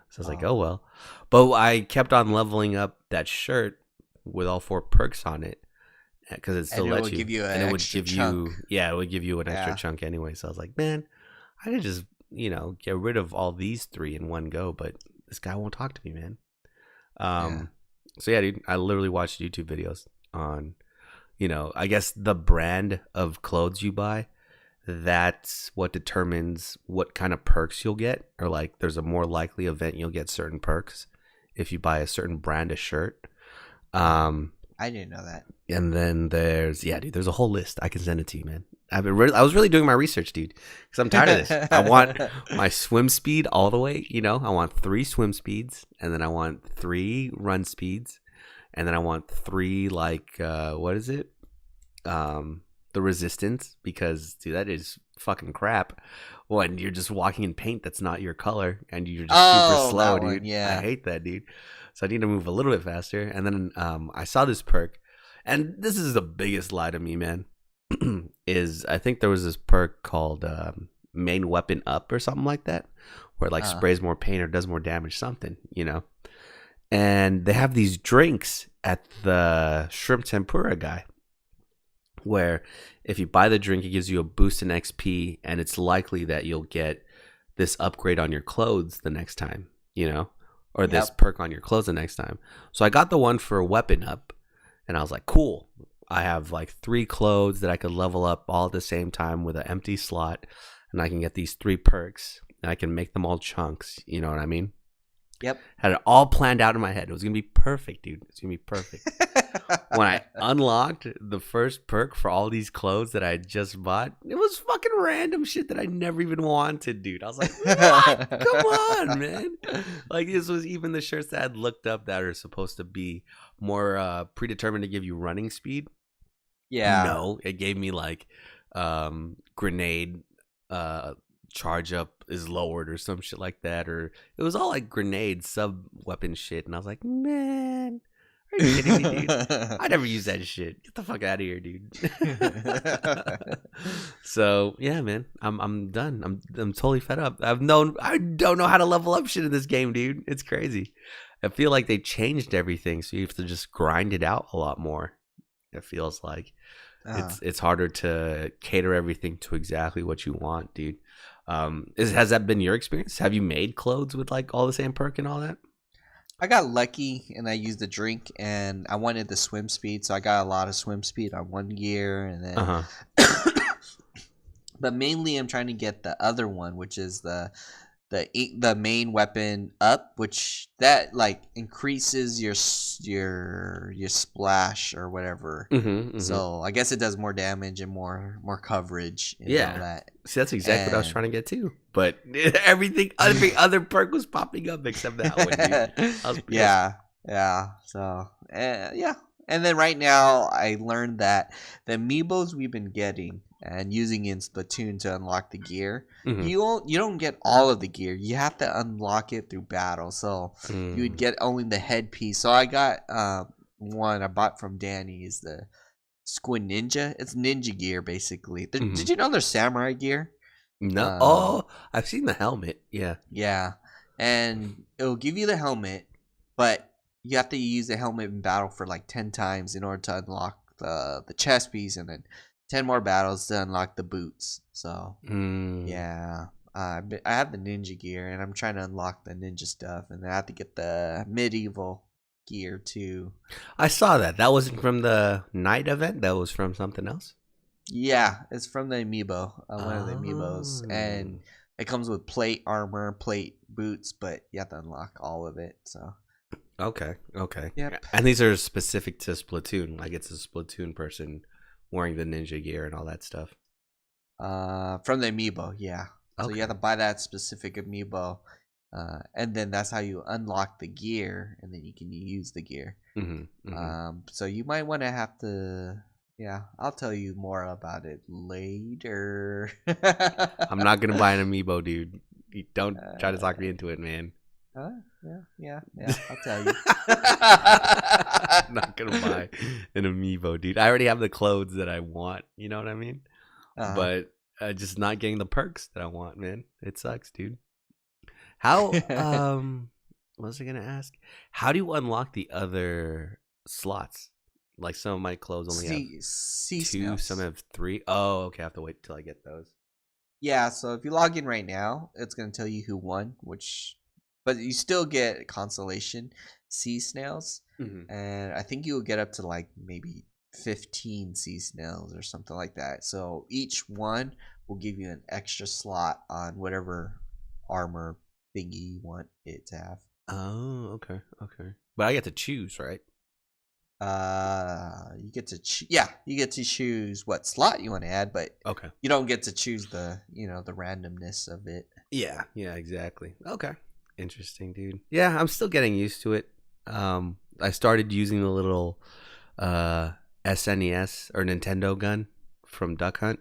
So I was like, oh, well. But I kept on leveling up that shirt with all 4 perks on it because it still lets you. Give you an and it would extra give chunk. it would give you an extra chunk anyway. So I was like, man, I could just, get rid of all these 3 in one go, but this guy won't talk to me, man. So yeah, dude, I literally watched YouTube videos on, I guess the brand of clothes you buy. That's what determines what kind of perks you'll get, or like there's a more likely event you'll get certain perks if you buy a certain brand of shirt. I didn't know that. And then there's a whole list. I can send it to you, man. I was really doing my research, dude, because I'm tired of this. I want my swim speed all the way. I want 3 swim speeds, and then I want 3 run speeds, and then I want 3 like what is it? The resistance, because dude, that is fucking crap. When you're just walking in paint that's not your color, and you're just super slow, dude. One, I hate that, dude. So I need to move a little bit faster. And then I saw this perk, and this is the biggest lie to me, man. Is I think there was this perk called main weapon up or something like that, where it like sprays more paint or does more damage, something, And they have these drinks at the shrimp tempura guy, where if you buy the drink, it gives you a boost in XP, and it's likely that you'll get this upgrade on your clothes the next time, or this perk on your clothes the next time. So I got the one for weapon up, and I was like, cool. I have like 3 clothes that I could level up all at the same time with an empty slot, and I can get these 3 perks, and I can make them all chunks. You know what I mean? Yep. Had it all planned out in my head. It was going to be perfect, dude. It's going to be perfect. When I unlocked the first perk for all these clothes that I just bought, it was fucking random shit that I never even wanted, dude. I was like, what? Come on, man. Like, this was even the shirts that I had looked up that are supposed to be more predetermined to give you running speed. Yeah. No, it gave me like grenade charge up is lowered or some shit like that, or it was all like grenade sub weapon shit, and I was like, man, are you kidding me, dude? I never use that shit. Get the fuck out of here, dude. So yeah, man, I'm done. I'm totally fed up. I don't know how to level up shit in this game, dude. It's crazy. I feel like they changed everything, so you have to just grind it out a lot more. It feels like it's harder to cater everything to exactly what you want, dude. Has that been your experience? Have you made clothes with like all the same perk and all that? I got lucky and I used the drink, and I wanted the swim speed, so I got a lot of swim speed on one gear, and then but mainly I'm trying to get the other one, which is the main weapon up, which that like increases your splash or whatever. So I guess it does more damage and more coverage. And all that. See, that's exactly what I was trying to get too. But every other perk was popping up except that one, dude. Yeah. So yeah. And then right now I learned that the amiibos we've been getting and using in Splatoon to unlock the gear, you don't get all of the gear. You have to unlock it through battle. So you would get only the headpiece. So I got one I bought from Danny is the Squid Ninja. It's ninja gear basically. Did you know there's samurai gear? No. I've seen the helmet. Yeah. Yeah. And it'll give you the helmet, but you have to use the helmet in battle for like 10 times in order to unlock the chest piece, and then 10 more battles to unlock the boots. So yeah, I have the ninja gear, and I'm trying to unlock the ninja stuff, and I have to get the medieval gear too. I saw that. That wasn't from the night event. That was from something else. Yeah, it's from the amiibo, one of the amiibos, Oh. and it comes with plate armor, plate boots, but you have to unlock all of it. So Okay. yep. And these are specific to Splatoon. Like it's a Splatoon person wearing the ninja gear and all that stuff. From the amiibo, yeah. So you have Okay. to buy that specific amiibo, and then that's how you unlock the gear, and then you can use the gear. So you might want to have to. Yeah, I'll tell you more about it later. I'm not gonna buy an amiibo, dude. You don't try to talk me into it, man. Yeah. I'll tell you. I'm not gonna buy an amiibo, dude. I already have the clothes that I want. You know what I mean? Uh-huh. But just not getting the perks that I want, man. It sucks, dude. How? What was I gonna ask? How do you unlock the other slots? Like some of my clothes only have sea two, some snails. have three. Oh, okay. I have to wait till I get those. Yeah, so if you log in right now, it's gonna tell you who won, but you still get consolation sea snails, and I think you will get up to like maybe 15 sea snails or something like that. So each one will give you an extra slot on whatever armor thingy you want it to have. Oh, okay. But I get to choose, right? You get to you get to choose what slot you want to add, but Okay. you don't get to choose the the randomness of it. Yeah, exactly. Okay. Interesting, dude. Yeah, I'm still getting used to it. I started using the little SNES or Nintendo gun from Duck Hunt.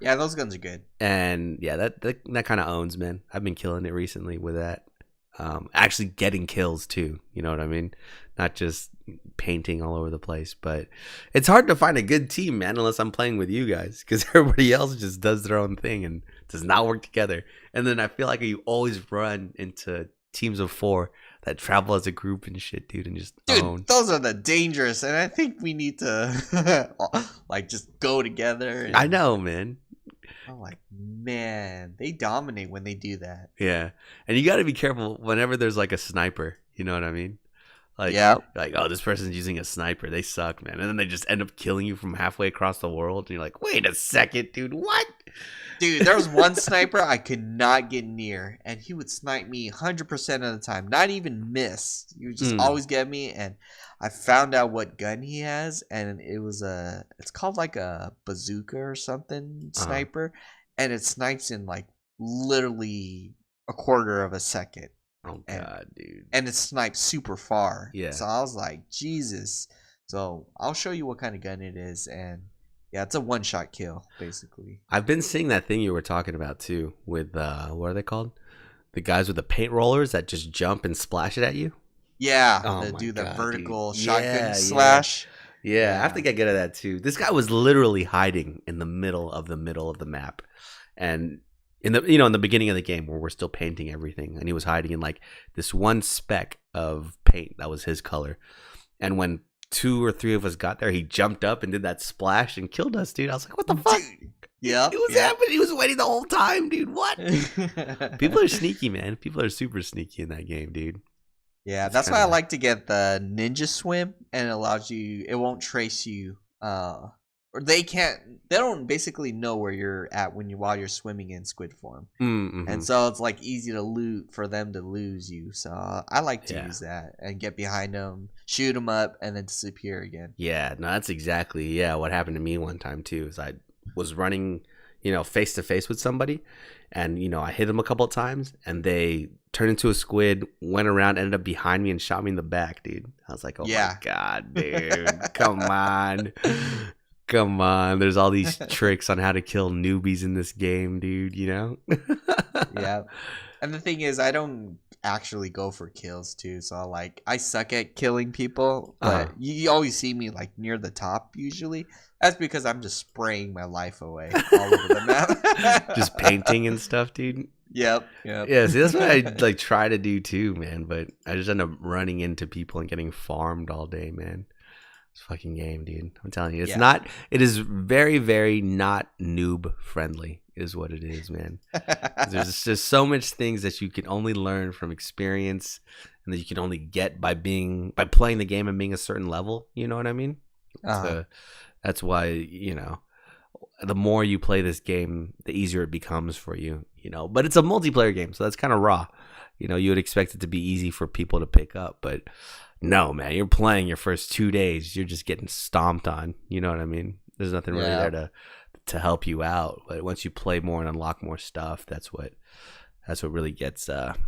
Yeah, those guns are good. And yeah, that kind of owns, man. I've been killing it recently with that. Actually getting kills too. You know what I mean? Not just painting all over the place. But it's hard to find a good team, man, unless I'm playing with you guys, because everybody else just does their own thing and does not work together. And then I feel like you always run into teams of 4 that travel as a group and shit, dude, and just own. Dude, those are the dangerous, and I think we need to like just go together. I know, man. I'm like, man, they dominate when they do that. Yeah, and you got to be careful whenever there's like a sniper. You know what I mean? Like, yeah, like, oh, this person's using a sniper. They suck, man. And then they just end up killing you from halfway across the world. And you're like, wait a second, dude, what? Dude, there was one sniper I could not get near, and he would snipe me 100% of the time, not even miss. He would just always get me, and I found out what gun he has, and it's called like a bazooka or something sniper, and it snipes in like literally a quarter of a second. Oh god, dude. And it snipes super far. Yeah. So I was like, Jesus. So I'll show you what kind of gun it is, and yeah, it's a one-shot kill, basically. I've been seeing that thing you were talking about too with what are they called? The guys with the paint rollers that just jump and splash it at you. Yeah, they do the vertical shotgun slash. Yeah, I have to get good at that too. This guy was literally hiding in the middle of the map, and in the beginning of the game where we're still painting everything, and he was hiding in like this one speck of paint that was his color, and when 2 or 3 of us got there, he jumped up and did that splash and killed us, dude. I was like, what the fuck? Yeah, it was happening. He was waiting the whole time, dude. What? People are sneaky, man. People are super sneaky in that game, dude. Yeah, that's why I like to get the ninja swim, and it won't trace you, or they don't basically know where you're at while you're swimming in squid form. And so it's like easy to loot for them to lose you. So I like to use that and get behind them, shoot them up, and then disappear again. Yeah, no, that's exactly what happened to me one time too. Is I was running, face to face with somebody, and I hit them a couple of times, and they turned into a squid, went around, ended up behind me, and shot me in the back, dude. I was like, oh my god, dude, come on. Come on, there's all these tricks on how to kill newbies in this game, dude, Yeah. And the thing is, I don't actually go for kills too, so like I suck at killing people, but you always see me like near the top usually. That's because I'm just spraying my life away all over the map. Just painting and stuff, dude. Yep. Yeah, see, that's what I like try to do too, man, but I just end up running into people and getting farmed all day, man. fucking game, dude. I'm telling you, it's not. It is very, very not noob friendly, is what it is, man. There's just so much things that you can only learn from experience, and that you can only get by playing the game and being a certain level. You know what I mean? So that's why, you know, the more you play this game, the easier it becomes for you. You know, but it's a multiplayer game, so that's kind of raw. You know, you would expect it to be easy for people to pick up, but no, man, you're playing your first 2 days, you're just getting stomped on. You know what I mean? There's nothing really there to help you out. But once you play more and unlock more stuff, that's what really gets that's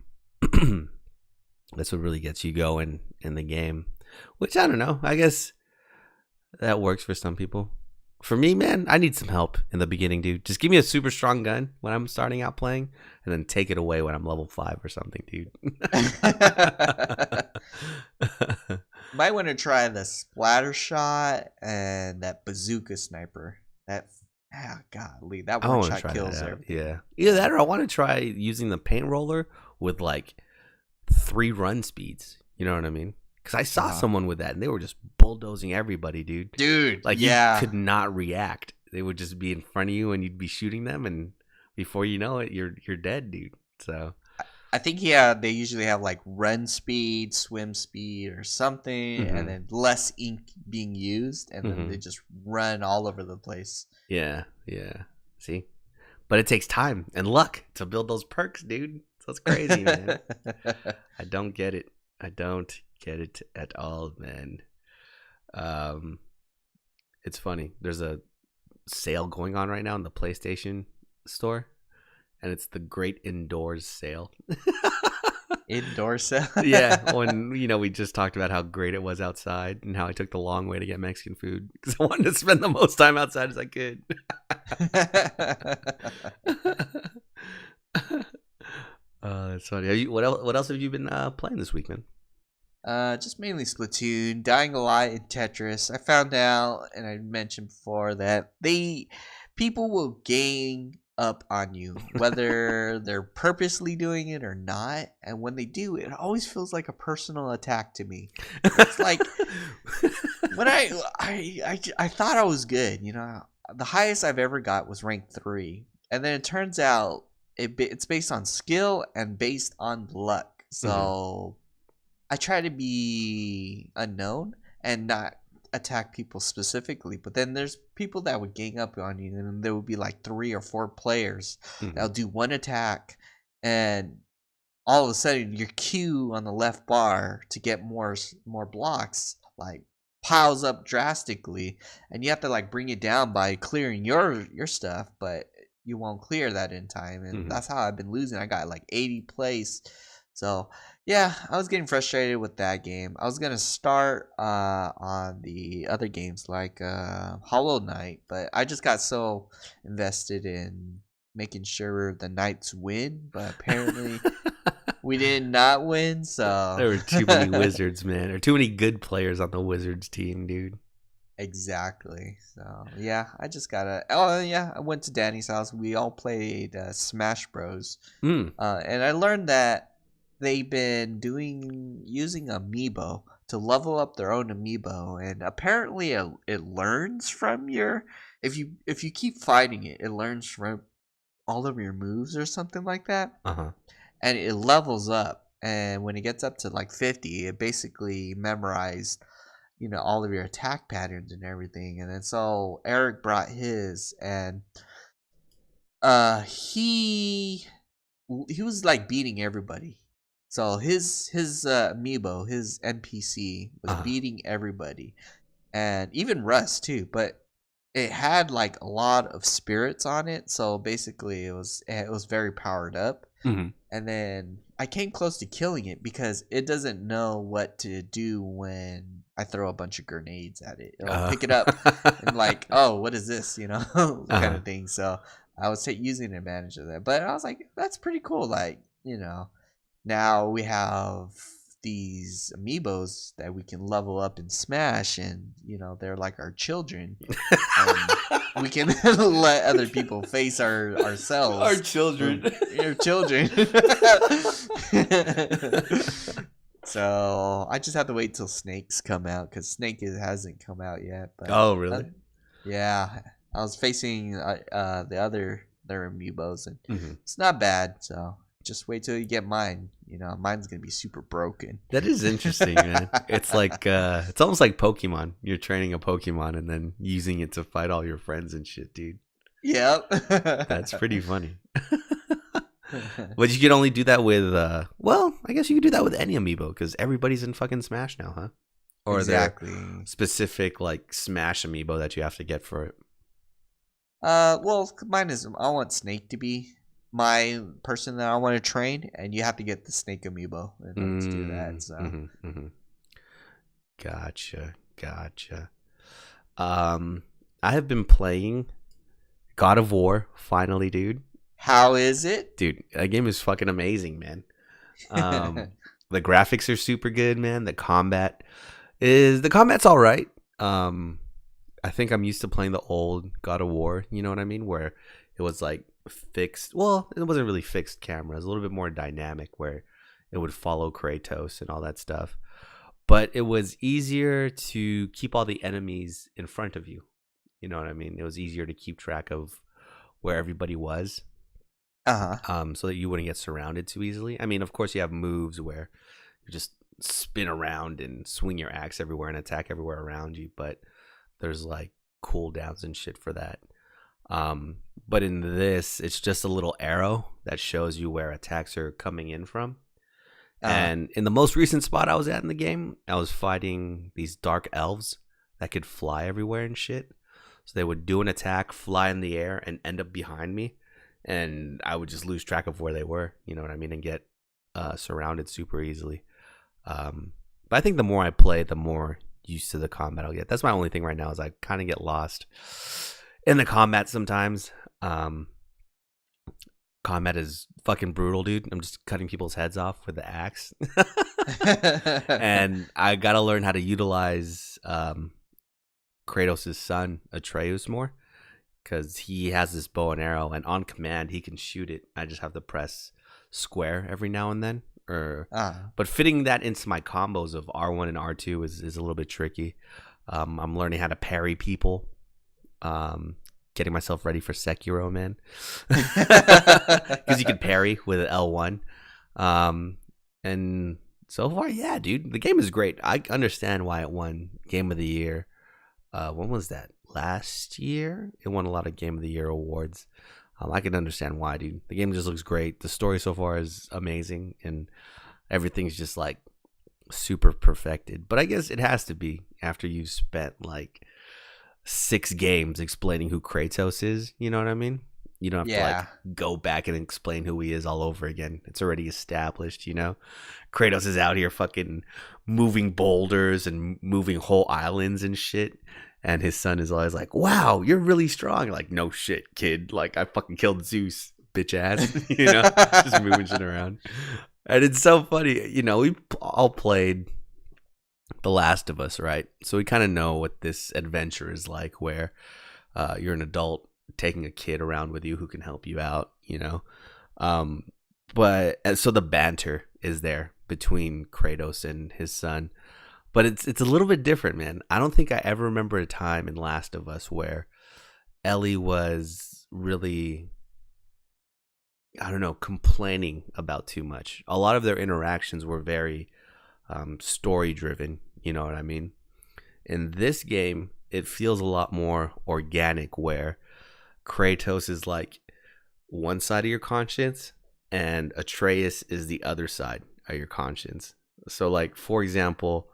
what really gets you going in the game. Which, I don't know, I guess that works for some people. For me, man, I need some help in the beginning, dude. Just give me a super strong gun when I'm starting out playing, and then take it away when I'm level 5 or something, dude. Might want to try the splatter shot and that bazooka sniper. Golly, that one shot kills everything. Yeah, either that or I want to try using the paint roller with like 3 run speeds. You know what I mean? Because I saw someone with that, and they were just bulldozing everybody, dude. Like, you could not react. They would just be in front of you, and you'd be shooting them, and before you know it, you're dead, dude. So I think they usually have like run speed, swim speed, or something, and then less ink being used, and then they just run all over the place. Yeah. See, but it takes time and luck to build those perks, dude. So it's crazy, man. I don't get it. I don't get it at all, man. It's funny. There's a sale going on right now in the PlayStation store, and it's the Great Indoors Sale. Indoor sale? Yeah, when we just talked about how great it was outside and how I took the long way to get Mexican food because I wanted to spend the most time outside as I could. That's funny. What else have you been playing this week, man? Just mainly Splatoon, Dying Light, and Tetris. I found out, and I mentioned before, that people will gang up on you, whether they're purposely doing it or not. And when they do, it always feels like a personal attack to me. It's like when I thought I was good. You know, the highest I've ever got was rank 3, and then it turns out it's based on skill and based on luck. So I try to be unknown and not attack people specifically, but then there's people that would gang up on you, and there would be like 3 or 4 players that'll do one attack, and all of a sudden your queue on the left bar to get more blocks like piles up drastically, and you have to like bring it down by clearing your stuff, but you won't clear that in time, and that's how I've been losing. I got like 80 plays. So yeah, I was getting frustrated with that game. I was gonna start on the other games like Hollow Knight, but I just got so invested in making sure the Knights win. But apparently, we did not win. So there were too many wizards, man, or too many good players on the Wizards team, dude. Exactly. So yeah, I just gotta. Oh yeah, I went to Danny's house. We all played Smash Bros. And I learned that they've been using Amiibo to level up their own Amiibo, and apparently it learns from if you keep fighting it, it learns from all of your moves or something like that, and it levels up. And when it gets up to like 50, it basically memorized, all of your attack patterns and everything. And then so Eric brought his, and he was like beating everybody. So his amiibo, his NPC was beating everybody, and even Russ too. But it had like a lot of spirits on it, so basically it was very powered up. And then I came close to killing it because it doesn't know what to do when I throw a bunch of grenades at it. It'll pick it up and like, oh, what is this? Kind of thing. So I was using advantage of that. But I was like, that's pretty cool. Like, now we have these amiibos that we can level up in Smash, and they're like our children. We can let other people face ourselves. Our children. Your children. So I just have to wait till Snakes come out because hasn't come out yet. But Oh, really? yeah, I was facing their amiibos and Mm-hmm. it's not bad. So just wait till you get mine. Mine's gonna be super broken. That is interesting, man. It's like it's almost like Pokemon. You're training a Pokemon and then using it to fight all your friends and shit, dude. Yep. That's pretty funny. But you can only do that with well, I guess you could do that with any amiibo because everybody's in fucking Smash now, huh? Or exactly. there specific like Smash amiibo that you have to get for it? Well, mine is I want Snake to be my person that I want to train, and you have to get the Snake amiibo in order to do that. So, Gotcha. I have been playing God of War finally, dude. How is it? Dude, that game is fucking amazing, man. The graphics are super good, man. The combat's all right. I think I'm used to playing the old God of War, you know what I mean? Where it was like fixed. Well, it wasn't really fixed cameras, a little bit more dynamic where it would follow Kratos and all that stuff. But it was easier to keep all the enemies in front of you. You know what I mean? It was easier to keep track of where everybody was. So that you wouldn't get surrounded too easily. I mean, of course, you have moves where you just spin around and swing your axe everywhere and attack everywhere around you, but there's like cooldowns and shit for that. But in this, it's just a little arrow that shows you where attacks are coming in from. And in the most recent spot I was at in the game, I was fighting these dark elves that could fly everywhere and shit. So they would do an attack, fly in the air, and end up behind me. And I would just lose track of where they were, you know what I mean, and get surrounded super easily. But I think the more I play, the more used to the combat I'll get. That's my only thing right now is I kind of get lost in the combat sometimes. Combat is fucking brutal, dude. I'm just cutting people's heads off with the axe. And I got to learn how to utilize Kratos' son, Atreus, more. Because he has this bow and arrow, and on command, he can shoot it. I just have to press square every now and then. But fitting that into my combos of R1 and R2 is a little bit tricky. I'm learning how to parry people. Getting myself ready for Sekiro, man. Because you can parry with L1. And so far, yeah, dude. The game is great. I understand why it won Game of the Year. When was that? Last year? It won a lot of Game of the Year awards. I can understand why, dude. The game just looks great. The story so far is amazing, and everything's just like super perfected. But I guess it has to be after you've spent like 6 games explaining who Kratos is. You know what I mean? You don't have to like go back and explain who he is all over again. It's already established, you know? Kratos is out here fucking moving boulders and moving whole islands and shit. And his son is always like, wow, you're really strong. Like, no shit, kid. Like, I fucking killed Zeus, bitch ass. You know, just moving shit around. And it's so funny. You know, we all played The Last of Us, right? So we kind of know what this adventure is like where you're an adult taking a kid around with you who can help you out, you know? So the banter is there between Kratos and his son. But it's a little bit different, man. I don't think I ever remember a time in Last of Us where Ellie was really, I don't know, complaining about too much. A lot of their interactions were very story driven, you know what I mean? In this game, it feels a lot more organic where Kratos is like one side of your conscience and Atreus is the other side of your conscience. So like, for example,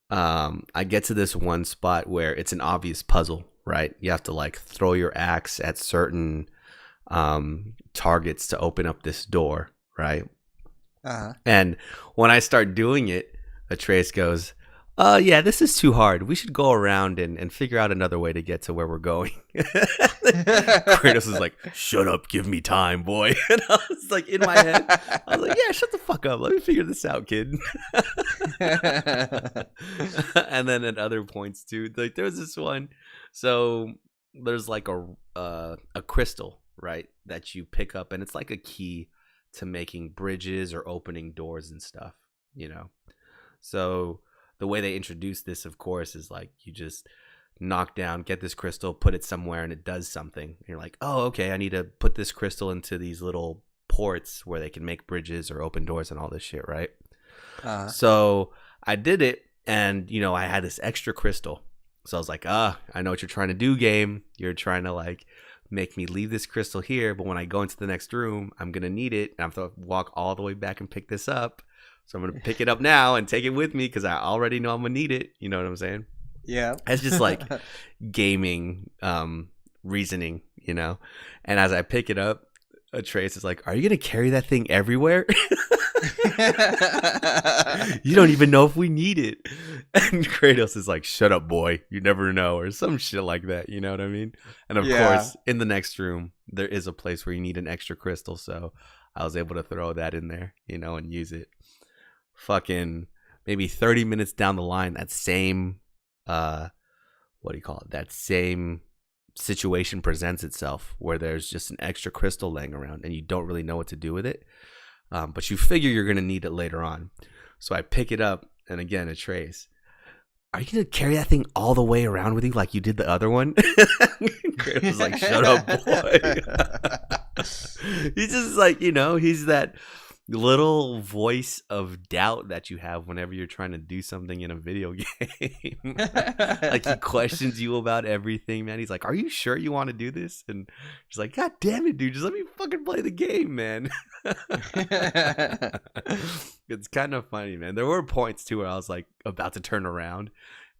I get to this one spot where it's an obvious puzzle, right? You have to like throw your axe at certain targets to open up this door, right? And when I start doing it, Atreus goes, yeah, this is too hard. We should go around and figure out another way to get to where we're going. Kratos is like, shut up, give me time, boy. And I was like, in my head, I was like, yeah, shut the fuck up. Let me figure this out, kid. And then at other points too, like there's this one. So there's like a crystal, right, that you pick up, and it's like a key to making bridges or opening doors and stuff. you know. So the way they introduce this, of course, is like you just knock down, get this crystal, put it somewhere, and it does something. And you're like, oh, okay, I need to put this crystal into these little ports where they can make bridges or open doors and all this shit, right? So I did it, and I had this extra crystal. So I was like, I know what you're trying to do, game. You're trying to like make me leave this crystal here, but when I go into the next room, I'm gonna need it, and I have to walk all the way back and pick this up. So I'm gonna pick it up now and take it with me because I already know I'm gonna need it. You know what I'm saying? Yeah. It's just like gaming reasoning, And as I pick it up, Trace is like, "Are you gonna carry that thing everywhere? You don't even know if we need it." And Kratos is like, "Shut up, boy. You never know," or some shit like that. You know what I mean? And of course, in the next room, there is a place where you need an extra crystal. So I was able to throw that in there, and use it. Fucking maybe 30 minutes down the line, that same, what do you call it? That same situation presents itself where there's just an extra crystal laying around and you don't really know what to do with it. But you figure you're going to need it later on. So I pick it up, and again, a Trace, "Are you going to carry that thing all the way around with you like you did the other one?" Kratos was like, "Shut up, boy." He's just like, he's that little voice of doubt that you have whenever you're trying to do something in a video game. Like, he questions you about everything, man. He's like, "Are you sure you want to do this?" And she's like, "God damn it, dude, just let me fucking play the game, man." It's kind of funny, man. There were points too where I was like about to turn around,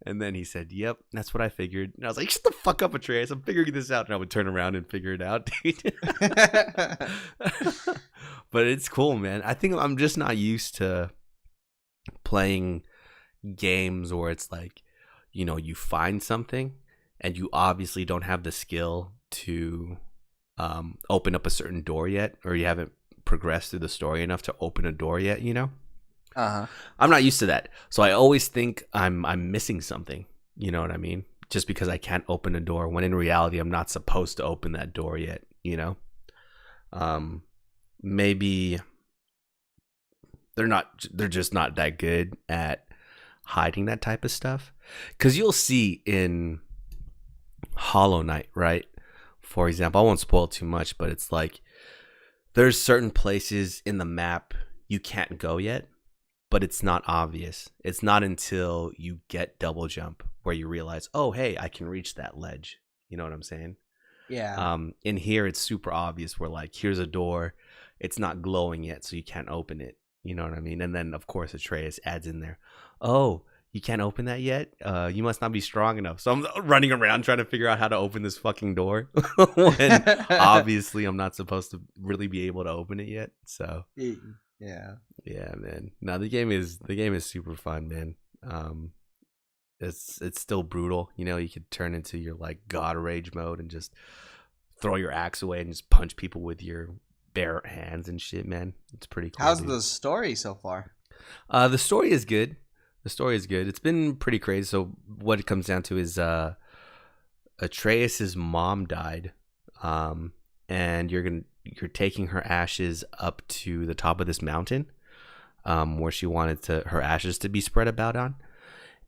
and then he said, "Yep, that's what I figured." And I was like, "Shut the fuck up, Atreus. I'm figuring this out." And I would turn around and figure it out, dude. But it's cool, man. I think I'm just not used to playing games where it's like, you find something and you obviously don't have the skill to open up a certain door yet, or you haven't progressed through the story enough to open a door yet, I'm not used to that. So I always think I'm missing something, you know what I mean? Just because I can't open a door when in reality I'm not supposed to open that door yet, Maybe they're just not that good at hiding that type of stuff. Because you'll see in Hollow Knight, right? For example, I won't spoil too much, but it's like there's certain places in the map you can't go yet, but it's not obvious. It's not until you get double jump where you realize, oh, hey, I can reach that ledge. You know what I'm saying? Yeah. In here, it's super obvious. Where like, here's a door. It's not glowing yet, so you can't open it. You know what I mean? And then, of course, Atreus adds in there, "Oh, you can't open that yet? You must not be strong enough." So I'm running around trying to figure out how to open this fucking door when obviously I'm not supposed to really be able to open it yet. So yeah, man. No, the game is super fun, man. It's still brutal. You could turn into your like god rage mode and just throw your axe away and just punch people with your bare hands and shit, man. It's pretty cool. How's the story so far? The story is good. It's been pretty crazy. So what it comes down to is Atreus's mom died, and you're taking her ashes up to the top of this mountain, where she wanted her ashes to be spread about on.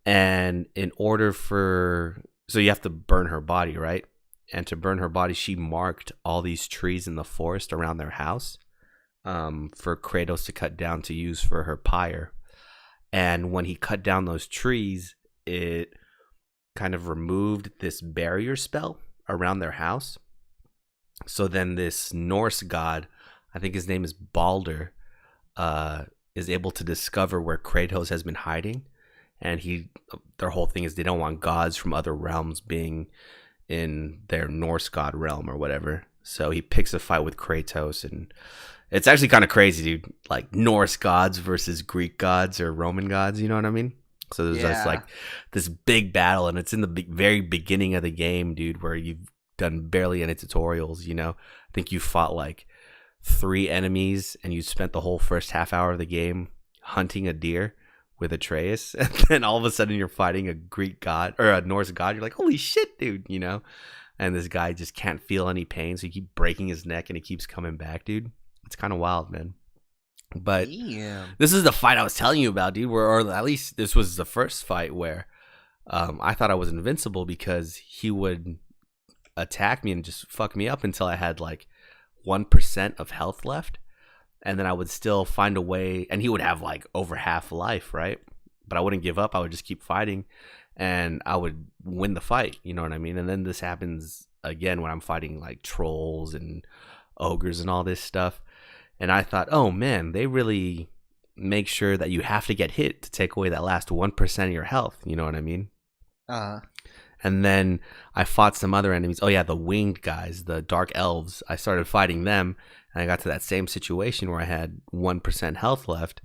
And in order so you have to burn her body, right? And to burn her body, she marked all these trees in the forest around their house for Kratos to cut down to use for her pyre. And when he cut down those trees, it kind of removed this barrier spell around their house. So then this Norse god, I think his name is Balder, is able to discover where Kratos has been hiding. And their whole thing is they don't want gods from other realms being in their Norse god realm or whatever. So he picks a fight with Kratos, and it's actually kind of crazy, dude. Like Norse gods versus Greek gods or Roman gods, you know what I mean? So there's just like this big battle, and it's in the very beginning of the game, dude, where you've done barely any tutorials, I think you fought like 3 enemies, and you spent the whole first half hour of the game hunting a deer with Atreus, and then all of a sudden you're fighting a Greek god or a Norse god. You're like, holy shit, dude, and this guy just can't feel any pain, so you keep breaking his neck and he keeps coming back, dude. It's kind of wild, man. But Damn. this is the fight I was telling you about, dude. Or at least this was the first fight where I thought I was invincible because he would attack me and just fuck me up until I had like 1% of health left. And then I would still find a way, and he would have like over half life, right? But I wouldn't give up. I would just keep fighting, and I would win the fight. You know what I mean? And then this happens again when I'm fighting like trolls and ogres and all this stuff. And I thought, oh man, they really make sure that you have to get hit to take away that last 1% of your health. You know what I mean? And then I fought some other enemies. Oh yeah, the winged guys, the dark elves. I started fighting them, and I got to that same situation where I had 1% health left,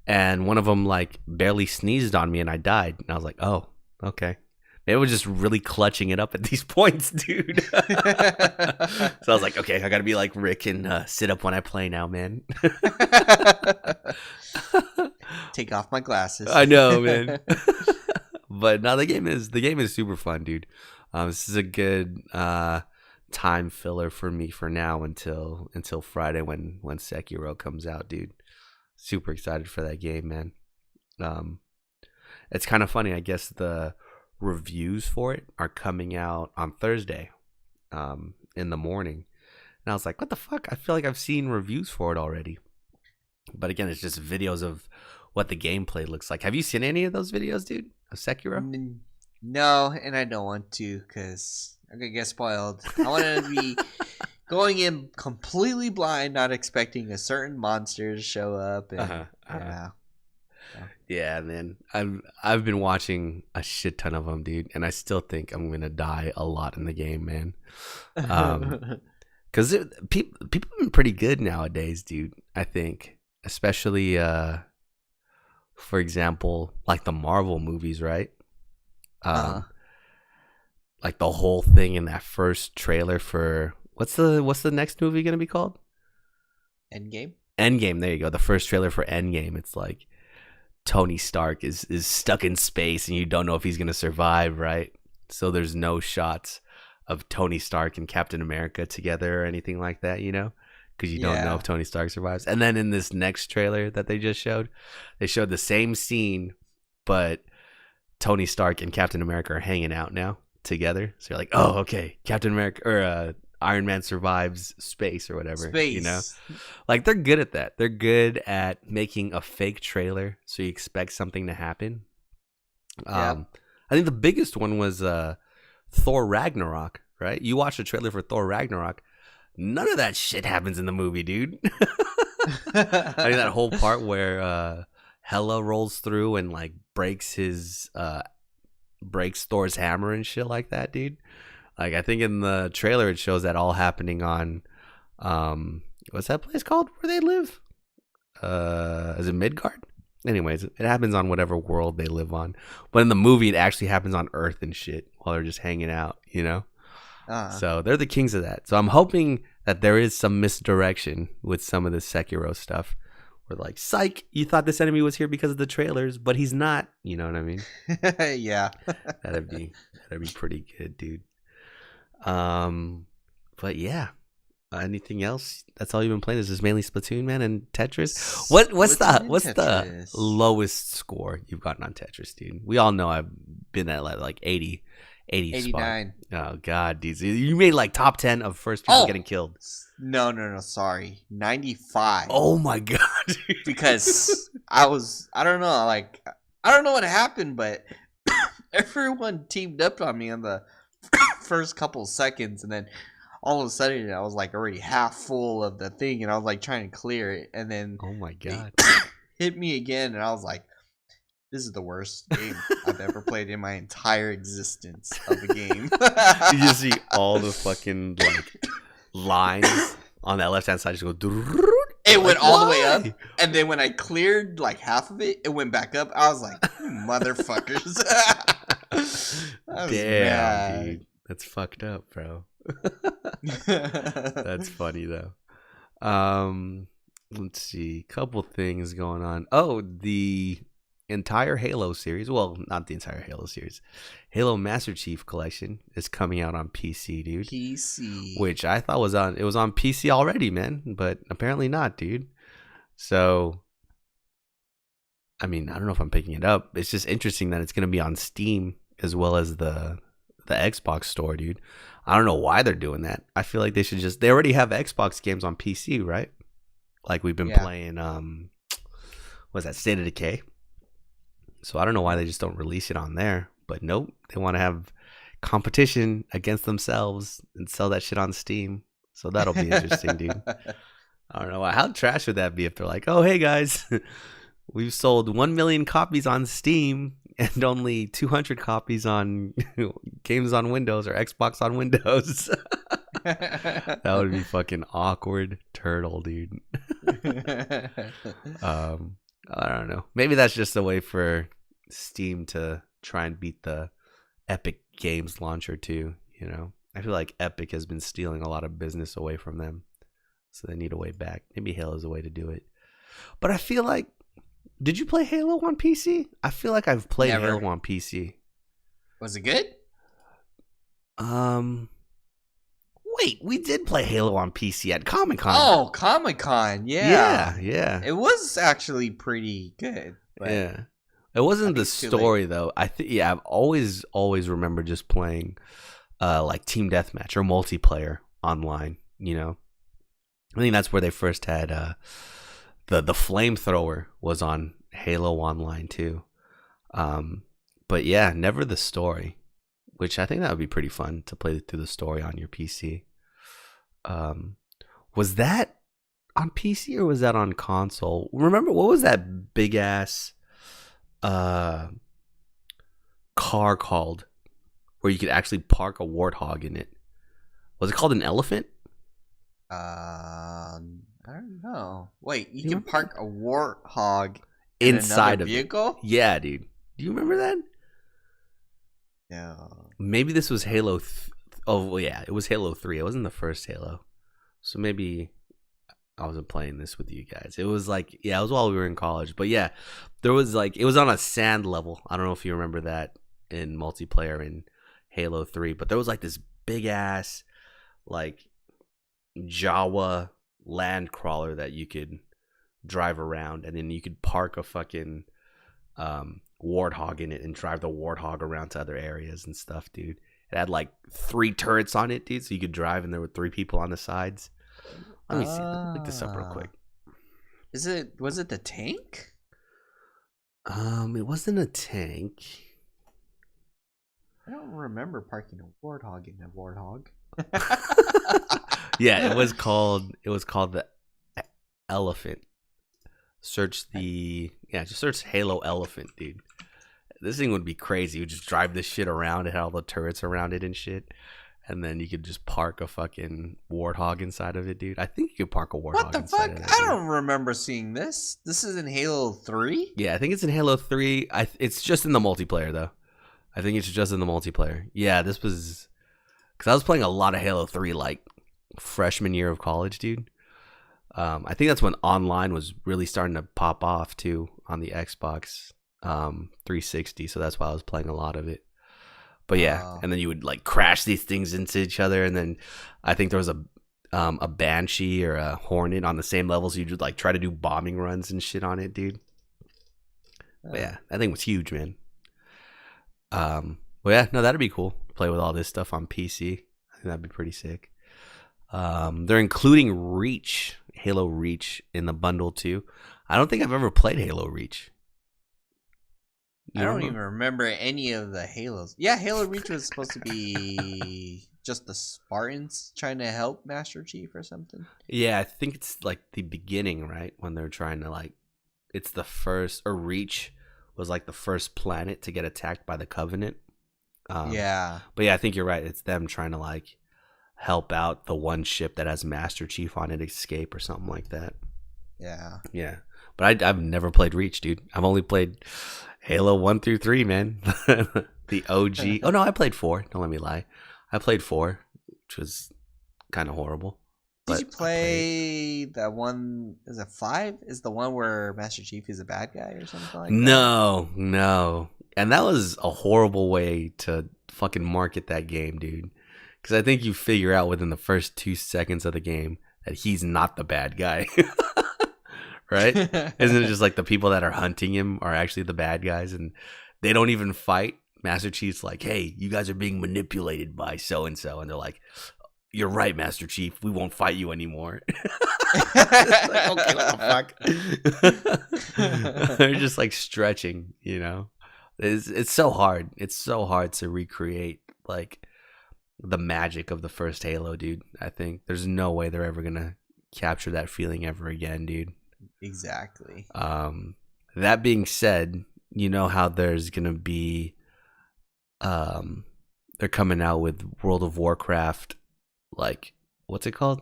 and one of them like barely sneezed on me, and I died. And I was like, oh, okay. Maybe I was just really clutching it up at these points, dude. So I was like, okay, I got to be like Rick and sit up when I play now, man. Take off my glasses. I know, man. But no, the game is super fun, dude. This is a good time filler for me for now until Friday when Sekiro comes out, dude. Super excited for that game, man. It's kind of funny. I guess the reviews for it are coming out on Thursday in the morning, and I was like, what the fuck? I feel like I've seen reviews for it already. But again, it's just videos of what the gameplay looks like. Have you seen any of those videos, dude, of Sekiro? No, and I don't want to because I'm going to get spoiled. I want to be going in completely blind, not expecting a certain monster to show up. And, Yeah, man. I've been watching a shit ton of them, dude, and I still think I'm going to die a lot in the game, man. Because people have been pretty good nowadays, dude, I think. Especially, for example, like the Marvel movies, right? Like the whole thing in that first trailer for what's the next movie gonna be called? Endgame. Endgame. There you go. The first trailer for Endgame. It's like Tony Stark is stuck in space, and you don't know if he's gonna survive, right? So there's no shots of Tony Stark and Captain America together or anything like that, you know? Because you don't know if Tony Stark survives. And then in this next trailer that they just showed, they showed the same scene, but Tony Stark and Captain America are hanging out now together. So you're like, oh, okay, Captain America or Iron Man survives space or whatever. Space. You know? Like, they're good at that. They're good at making a fake trailer so you expect something to happen. I think the biggest one was Thor Ragnarok, right? You watched the trailer for Thor Ragnarok. None of that shit happens in the movie, dude. I think that whole part where Hela rolls through and like breaks Thor's hammer and shit like that, dude. Like, I think in the trailer it shows that all happening on what's that place called where they live? Is it Midgard? Anyways, it happens on whatever world they live on. But in the movie it actually happens on Earth and shit while they're just hanging out, you know? So they're the kings of that. So I'm hoping that there is some misdirection with some of the Sekiro stuff. Where like, psych, you thought this enemy was here because of the trailers, but he's not. You know what I mean? Yeah. That'd be pretty good, dude. But yeah. Anything else? That's all you've been playing? Is this mainly Splatoon, man, and Tetris? What's the lowest score you've gotten on Tetris, dude? We all know I've been at like 80 89 spot. Oh god, dude, you made like top 10 of first people getting killed. No, sorry, 95. Oh my god, dude. Because I don't know what happened, but everyone teamed up on me on the first couple seconds, and then all of a sudden I was like already half full of the thing, and I was like trying to clear it, and then oh my god, hit me again, and I was like, this is the worst game I've ever played in my entire existence of a game. You just see all the fucking like lines on that left hand side just go. It went all the way up, and then when I cleared like half of it, it went back up. I was like, motherfuckers. Damn, dude. That's fucked up, bro. That's funny though. Let's see, couple things going on. Oh, the entire Halo series, well, not the entire Halo series, Halo Master Chief Collection is coming out on PC, dude. PC, which I thought was on PC already, man, but apparently not, dude. So, I mean, I don't know if I'm picking it up. It's just interesting that it's going to be on Steam as well as the Xbox store, dude. I don't know why they're doing that. I feel like they already have Xbox games on PC, right? Like we've been playing what's that, State of Decay? So I don't know why they just don't release it on there. But nope, they want to have competition against themselves and sell that shit on Steam. So that'll be interesting, dude. I don't know why. How trash would that be if they're like, oh, hey guys, we've sold 1 million copies on Steam and only 200 copies on games on Windows or Xbox on Windows. That would be fucking awkward turtle, dude. I don't know. Maybe that's just a way for Steam to try and beat the Epic Games launcher too, you know? I feel like Epic has been stealing a lot of business away from them. So they need a way back. Maybe Halo's a way to do it. But I feel like, did you play Halo on PC? I feel like I've played Halo on PC. Was it good? Wait, we did play Halo on PC at Comic-Con. Oh, Comic-Con, yeah. Yeah. It was actually pretty good. But yeah. It wasn't the story though. I've always remembered just playing like Team Deathmatch or multiplayer online, you know. I think that's where they first had the flamethrower was on Halo Online too. But yeah, never the story, which I think that would be pretty fun to play through the story on your PC. Was that on PC or was that on console? Remember, what was that big ass car called where you could actually park a warthog in it? Was it called an elephant? I don't know. Wait, you can park a warthog inside of a vehicle? It. Yeah, dude. Do you remember that? No. Maybe this was Halo. Oh, well, yeah, it was Halo 3. It wasn't the first Halo. So maybe I wasn't playing this with you guys. It was like, yeah, it was while we were in college. But yeah, there was like, it was on a sand level. I don't know if you remember that in multiplayer in Halo 3. But there was like this big ass, like, Jawa land crawler that you could drive around. And then you could park a fucking warthog in it and drive the warthog around to other areas and stuff, dude. It had like 3 turrets on it, dude, so you could drive and there were 3 people on the sides. Let me see. Let me look this up real quick. Was it the tank? It wasn't a tank. I don't remember parking a warthog in a warthog. Yeah, it was called the Elephant. Just search Halo Elephant, dude. This thing would be crazy. You would just drive this shit around. It had all the turrets around it and shit. And then you could just park a fucking warthog inside of it, dude. I think you could park a warthog. What the fuck? I don't remember seeing this. This is in Halo 3? Yeah, I think it's in Halo 3. It's just in the multiplayer, though. I think it's just in the multiplayer. Yeah, this was... Because I was playing a lot of Halo 3, like, freshman year of college, dude. I think that's when online was really starting to pop off, too, on the Xbox 360. So that's why I was playing a lot of it. But yeah, and then you would like crash these things into each other, and then I think there was a Banshee or a Hornet on the same level, so you would like try to do bombing runs and shit on it, dude. But yeah, that thing was huge, man. Well, yeah, no, that'd be cool. Play with all this stuff on PC. I think that'd be pretty sick. They're including Reach, Halo Reach, in the bundle too. I don't think I've ever played Halo Reach. I don't even remember any of the Halos. Yeah, Halo Reach was supposed to be just the Spartans trying to help Master Chief or something. Yeah, I think it's like the beginning, right? When they're trying to like, it's the first, or Reach was like the first planet to get attacked by the Covenant. Yeah. But yeah, I think you're right. It's them trying to like help out the one ship that has Master Chief on it escape or something like that. Yeah. Yeah. But I've never played Reach, dude. I've only played Halo 1 through 3, man. The OG. Oh, no, I played 4. Don't let me lie. I played 4, which was kind of horrible. Did you play that one? Is it 5? Is the one where Master Chief is a bad guy or something like that? No. And that was a horrible way to fucking market that game, dude. Because I think you figure out within the first 2 seconds of the game that he's not the bad guy. right? Isn't it just like the people that are hunting him are actually the bad guys, and they don't even fight? Master Chief's like, hey, you guys are being manipulated by so and so, and they're like, you're right, Master Chief. We won't fight you anymore. It's like, okay, what the fuck? They're just like stretching, you know. It's so hard. It's so hard to recreate like the magic of the first Halo, dude. I think there's no way they're ever gonna capture that feeling ever again, dude. Exactly. That being said, you know how there's gonna be, they're coming out with World of Warcraft, like what's it called?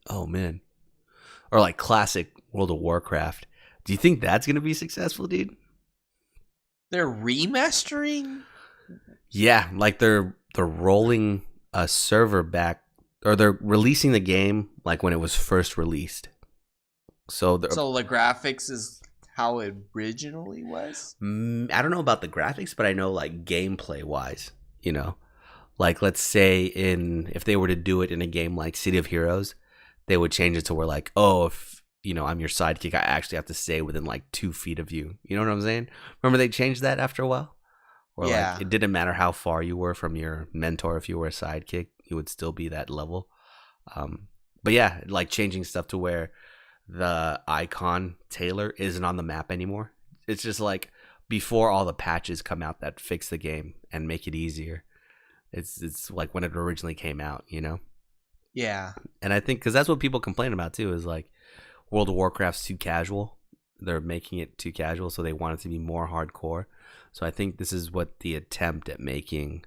Oh man, or like classic World of Warcraft. Do you think that's gonna be successful, dude? They're remastering? Yeah, like they're rolling a server back, or they're releasing the game like when it was first released. So the graphics is how it originally was? I don't know about the graphics, but I know like gameplay wise, you know. Like let's say if they were to do it in a game like City of Heroes, they would change it to where like, oh, if you know, I'm your sidekick, I actually have to stay within like 2 feet of you. You know what I'm saying? Remember they changed that after a while? Or yeah. like it didn't matter how far you were from your mentor. If you were a sidekick, you would still be that level. But yeah, like changing stuff to where the icon Taylor isn't on the map anymore. It's just like before all the patches come out that fix the game and make it easier. It's like when it originally came out, you know? Yeah. And I think because that's what people complain about too, is like World of Warcraft's too casual. They're making it too casual, so they want it to be more hardcore. So I think this is what the attempt at making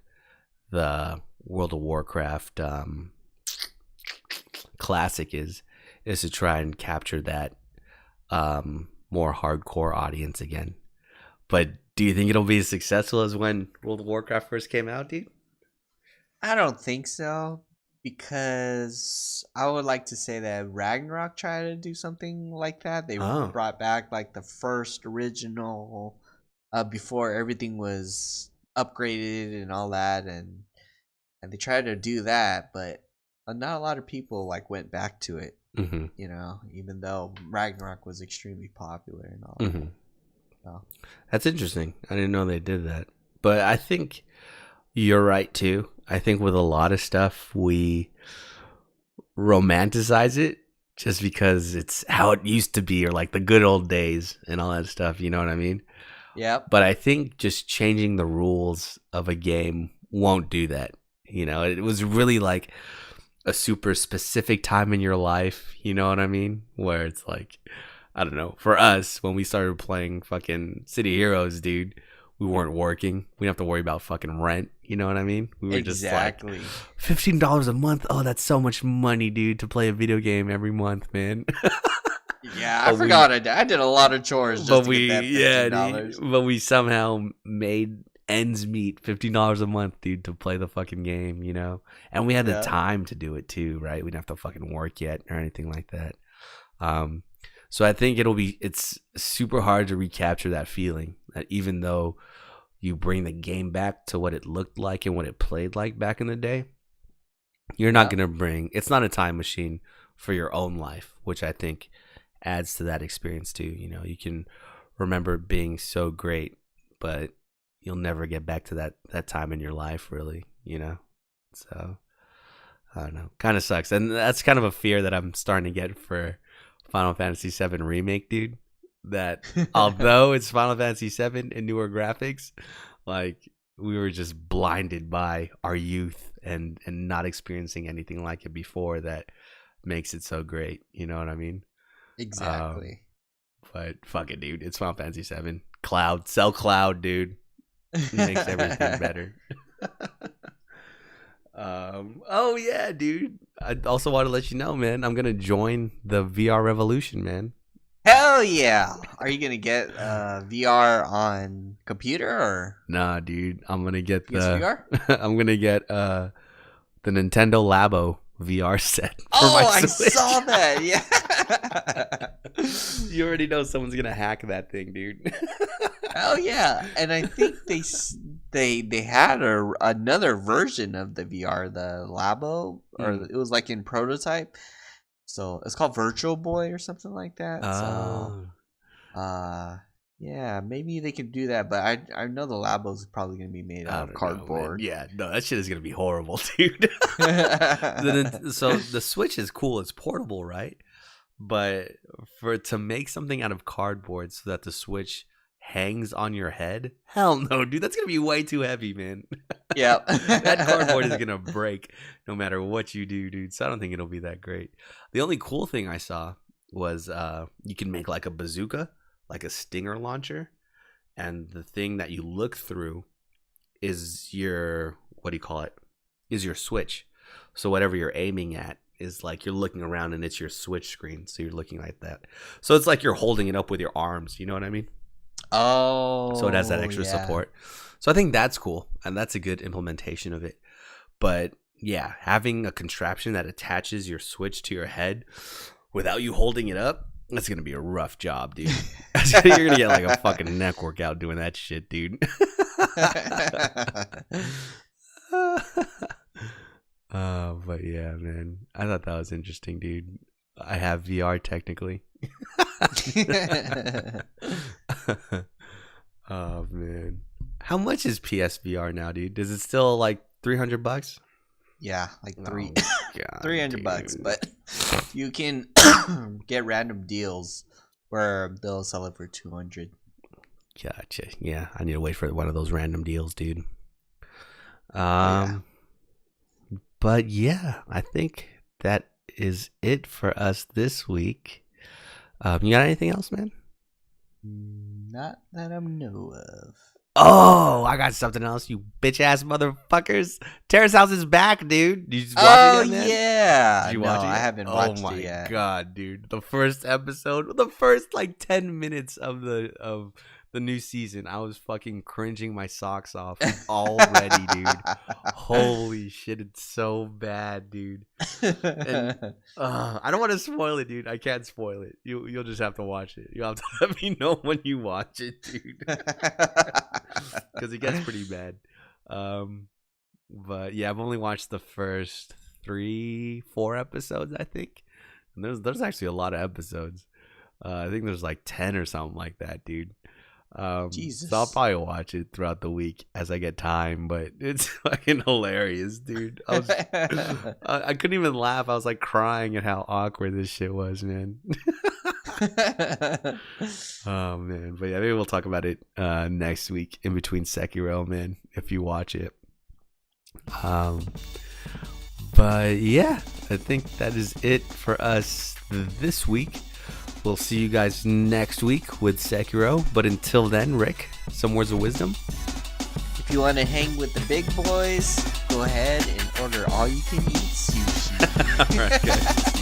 the World of Warcraft classic is to try and capture that more hardcore audience again. But do you think it'll be as successful as when World of Warcraft first came out, dude? I don't think so, because I would like to say that Ragnarok tried to do something like that. They brought back like the first original before everything was upgraded and all that, and they tried to do that, but not a lot of people like went back to it. Mm-hmm. You know, even though Ragnarok was extremely popular and all Mm-hmm. that. So. That's interesting. I didn't know they did that, but I think you're right too. I think with a lot of stuff we romanticize it just because it's how it used to be, or like the good old days and all that stuff. You know what I mean? Yeah. But I think just changing the rules of a game won't do that. You know, it was really like a super specific time in your life. You know what I mean? Where it's like, I don't know. For us, when we started playing fucking City Heroes, dude, we weren't working. We didn't have to worry about fucking rent. You know what I mean? We were exactly. Just like, $15 a month. Oh, that's so much money, dude, to play a video game every month, man. Yeah, I forgot. I did a lot of chores just to get that $15. But we somehow made ends meet, $15 a month, dude, to play the fucking game, you know? And we had the time to do it too, right? We didn't have to fucking work yet or anything like that. So I think it's super hard to recapture that feeling, that even though you bring the game back to what it looked like and what it played like back in the day, you're not going to bring, it's not a time machine for your own life, which I think adds to that experience too. You know, you can remember it being so great, but you'll never get back to that time in your life, really, you know? So, I don't know. Kind of sucks. And that's kind of a fear that I'm starting to get for Final Fantasy VII Remake, dude. That although it's Final Fantasy VII and newer graphics, like we were just blinded by our youth and not experiencing anything like it before that makes it so great. You know what I mean? Exactly. But fuck it, dude. It's Final Fantasy VII. Cloud. Sell Cloud, dude. It makes everything better. Oh yeah, dude. I also want to let you know, man, I'm gonna join the VR revolution, man. Hell yeah. Are you gonna get VR on computer or? Nah, dude. I'm gonna get VR? I'm gonna get the Nintendo Labo VR set for my my Switch. I saw that. Yeah. You already know someone's gonna hack that thing, dude. Hell yeah. And I think they had another version of the VR, the Labo, or it was like in prototype. So it's called Virtual Boy or something like that. Oh. So, yeah, maybe they can do that, but I know the Labo is probably gonna be made out of cardboard. Yeah, no, that shit is gonna be horrible, dude. So the Switch is cool; it's portable, right? But to make something out of cardboard so that the Switch hangs on your head, hell no, dude. That's gonna be way too heavy, man. Yeah, that cardboard is gonna break no matter what you do, dude. So I don't think it'll be that great. The only cool thing I saw was you can make like a bazooka, like a stinger launcher, and the thing that you look through is your, what do you call it? Is your Switch. So whatever you're aiming at is like you're looking around and it's your Switch screen. So you're looking like that. So it's like you're holding it up with your arms. You know what I mean? Oh. So it has that extra support. So I think that's cool. And that's a good implementation of it. But yeah, having a contraption that attaches your Switch to your head without you holding it up, that's going to be a rough job, dude. You're going to get like a fucking neck workout doing that shit, dude. But yeah, man, I thought that was interesting, dude. I have VR technically. Oh man, how much is PSVR now, dude? Is it still like $300? Yeah, like God, $300, but you can get random deals where they'll sell it for $200. Gotcha. Yeah, I need to wait for one of those random deals, dude. But yeah, I think that is it for us this week. You got anything else, man? Not that I know of. Oh, I got something else, you bitch ass motherfuckers. Terrace House is back, dude. Did you just watch it yet, man? Yeah. Did you watch it? I haven't watched it yet. Oh my god, dude. The first episode, the first like 10 minutes of the new season, I was fucking cringing my socks off already, dude. Holy shit, it's so bad, dude. And I don't want to spoil it, dude. I can't spoil it. You'll just have to watch it. You'll have to let me know when you watch it, dude. Because it gets pretty bad. But yeah, I've only watched the first 3-4 episodes, I think. And there's actually a lot of episodes. I think there's like 10 or something like that, dude. Jesus. So I'll probably watch it throughout the week as I get time, but it's fucking hilarious, dude. I couldn't even laugh. I was like crying at how awkward this shit was, man. Oh man, but yeah, maybe we'll talk about it next week in between Sekiro, man, if you watch it. But yeah, I think that is it for us this week. We'll see you guys next week with Sekiro. But until then, Rick, some words of wisdom? If you want to hang with the big boys, go ahead and order all you can eat sushi. All right, guys.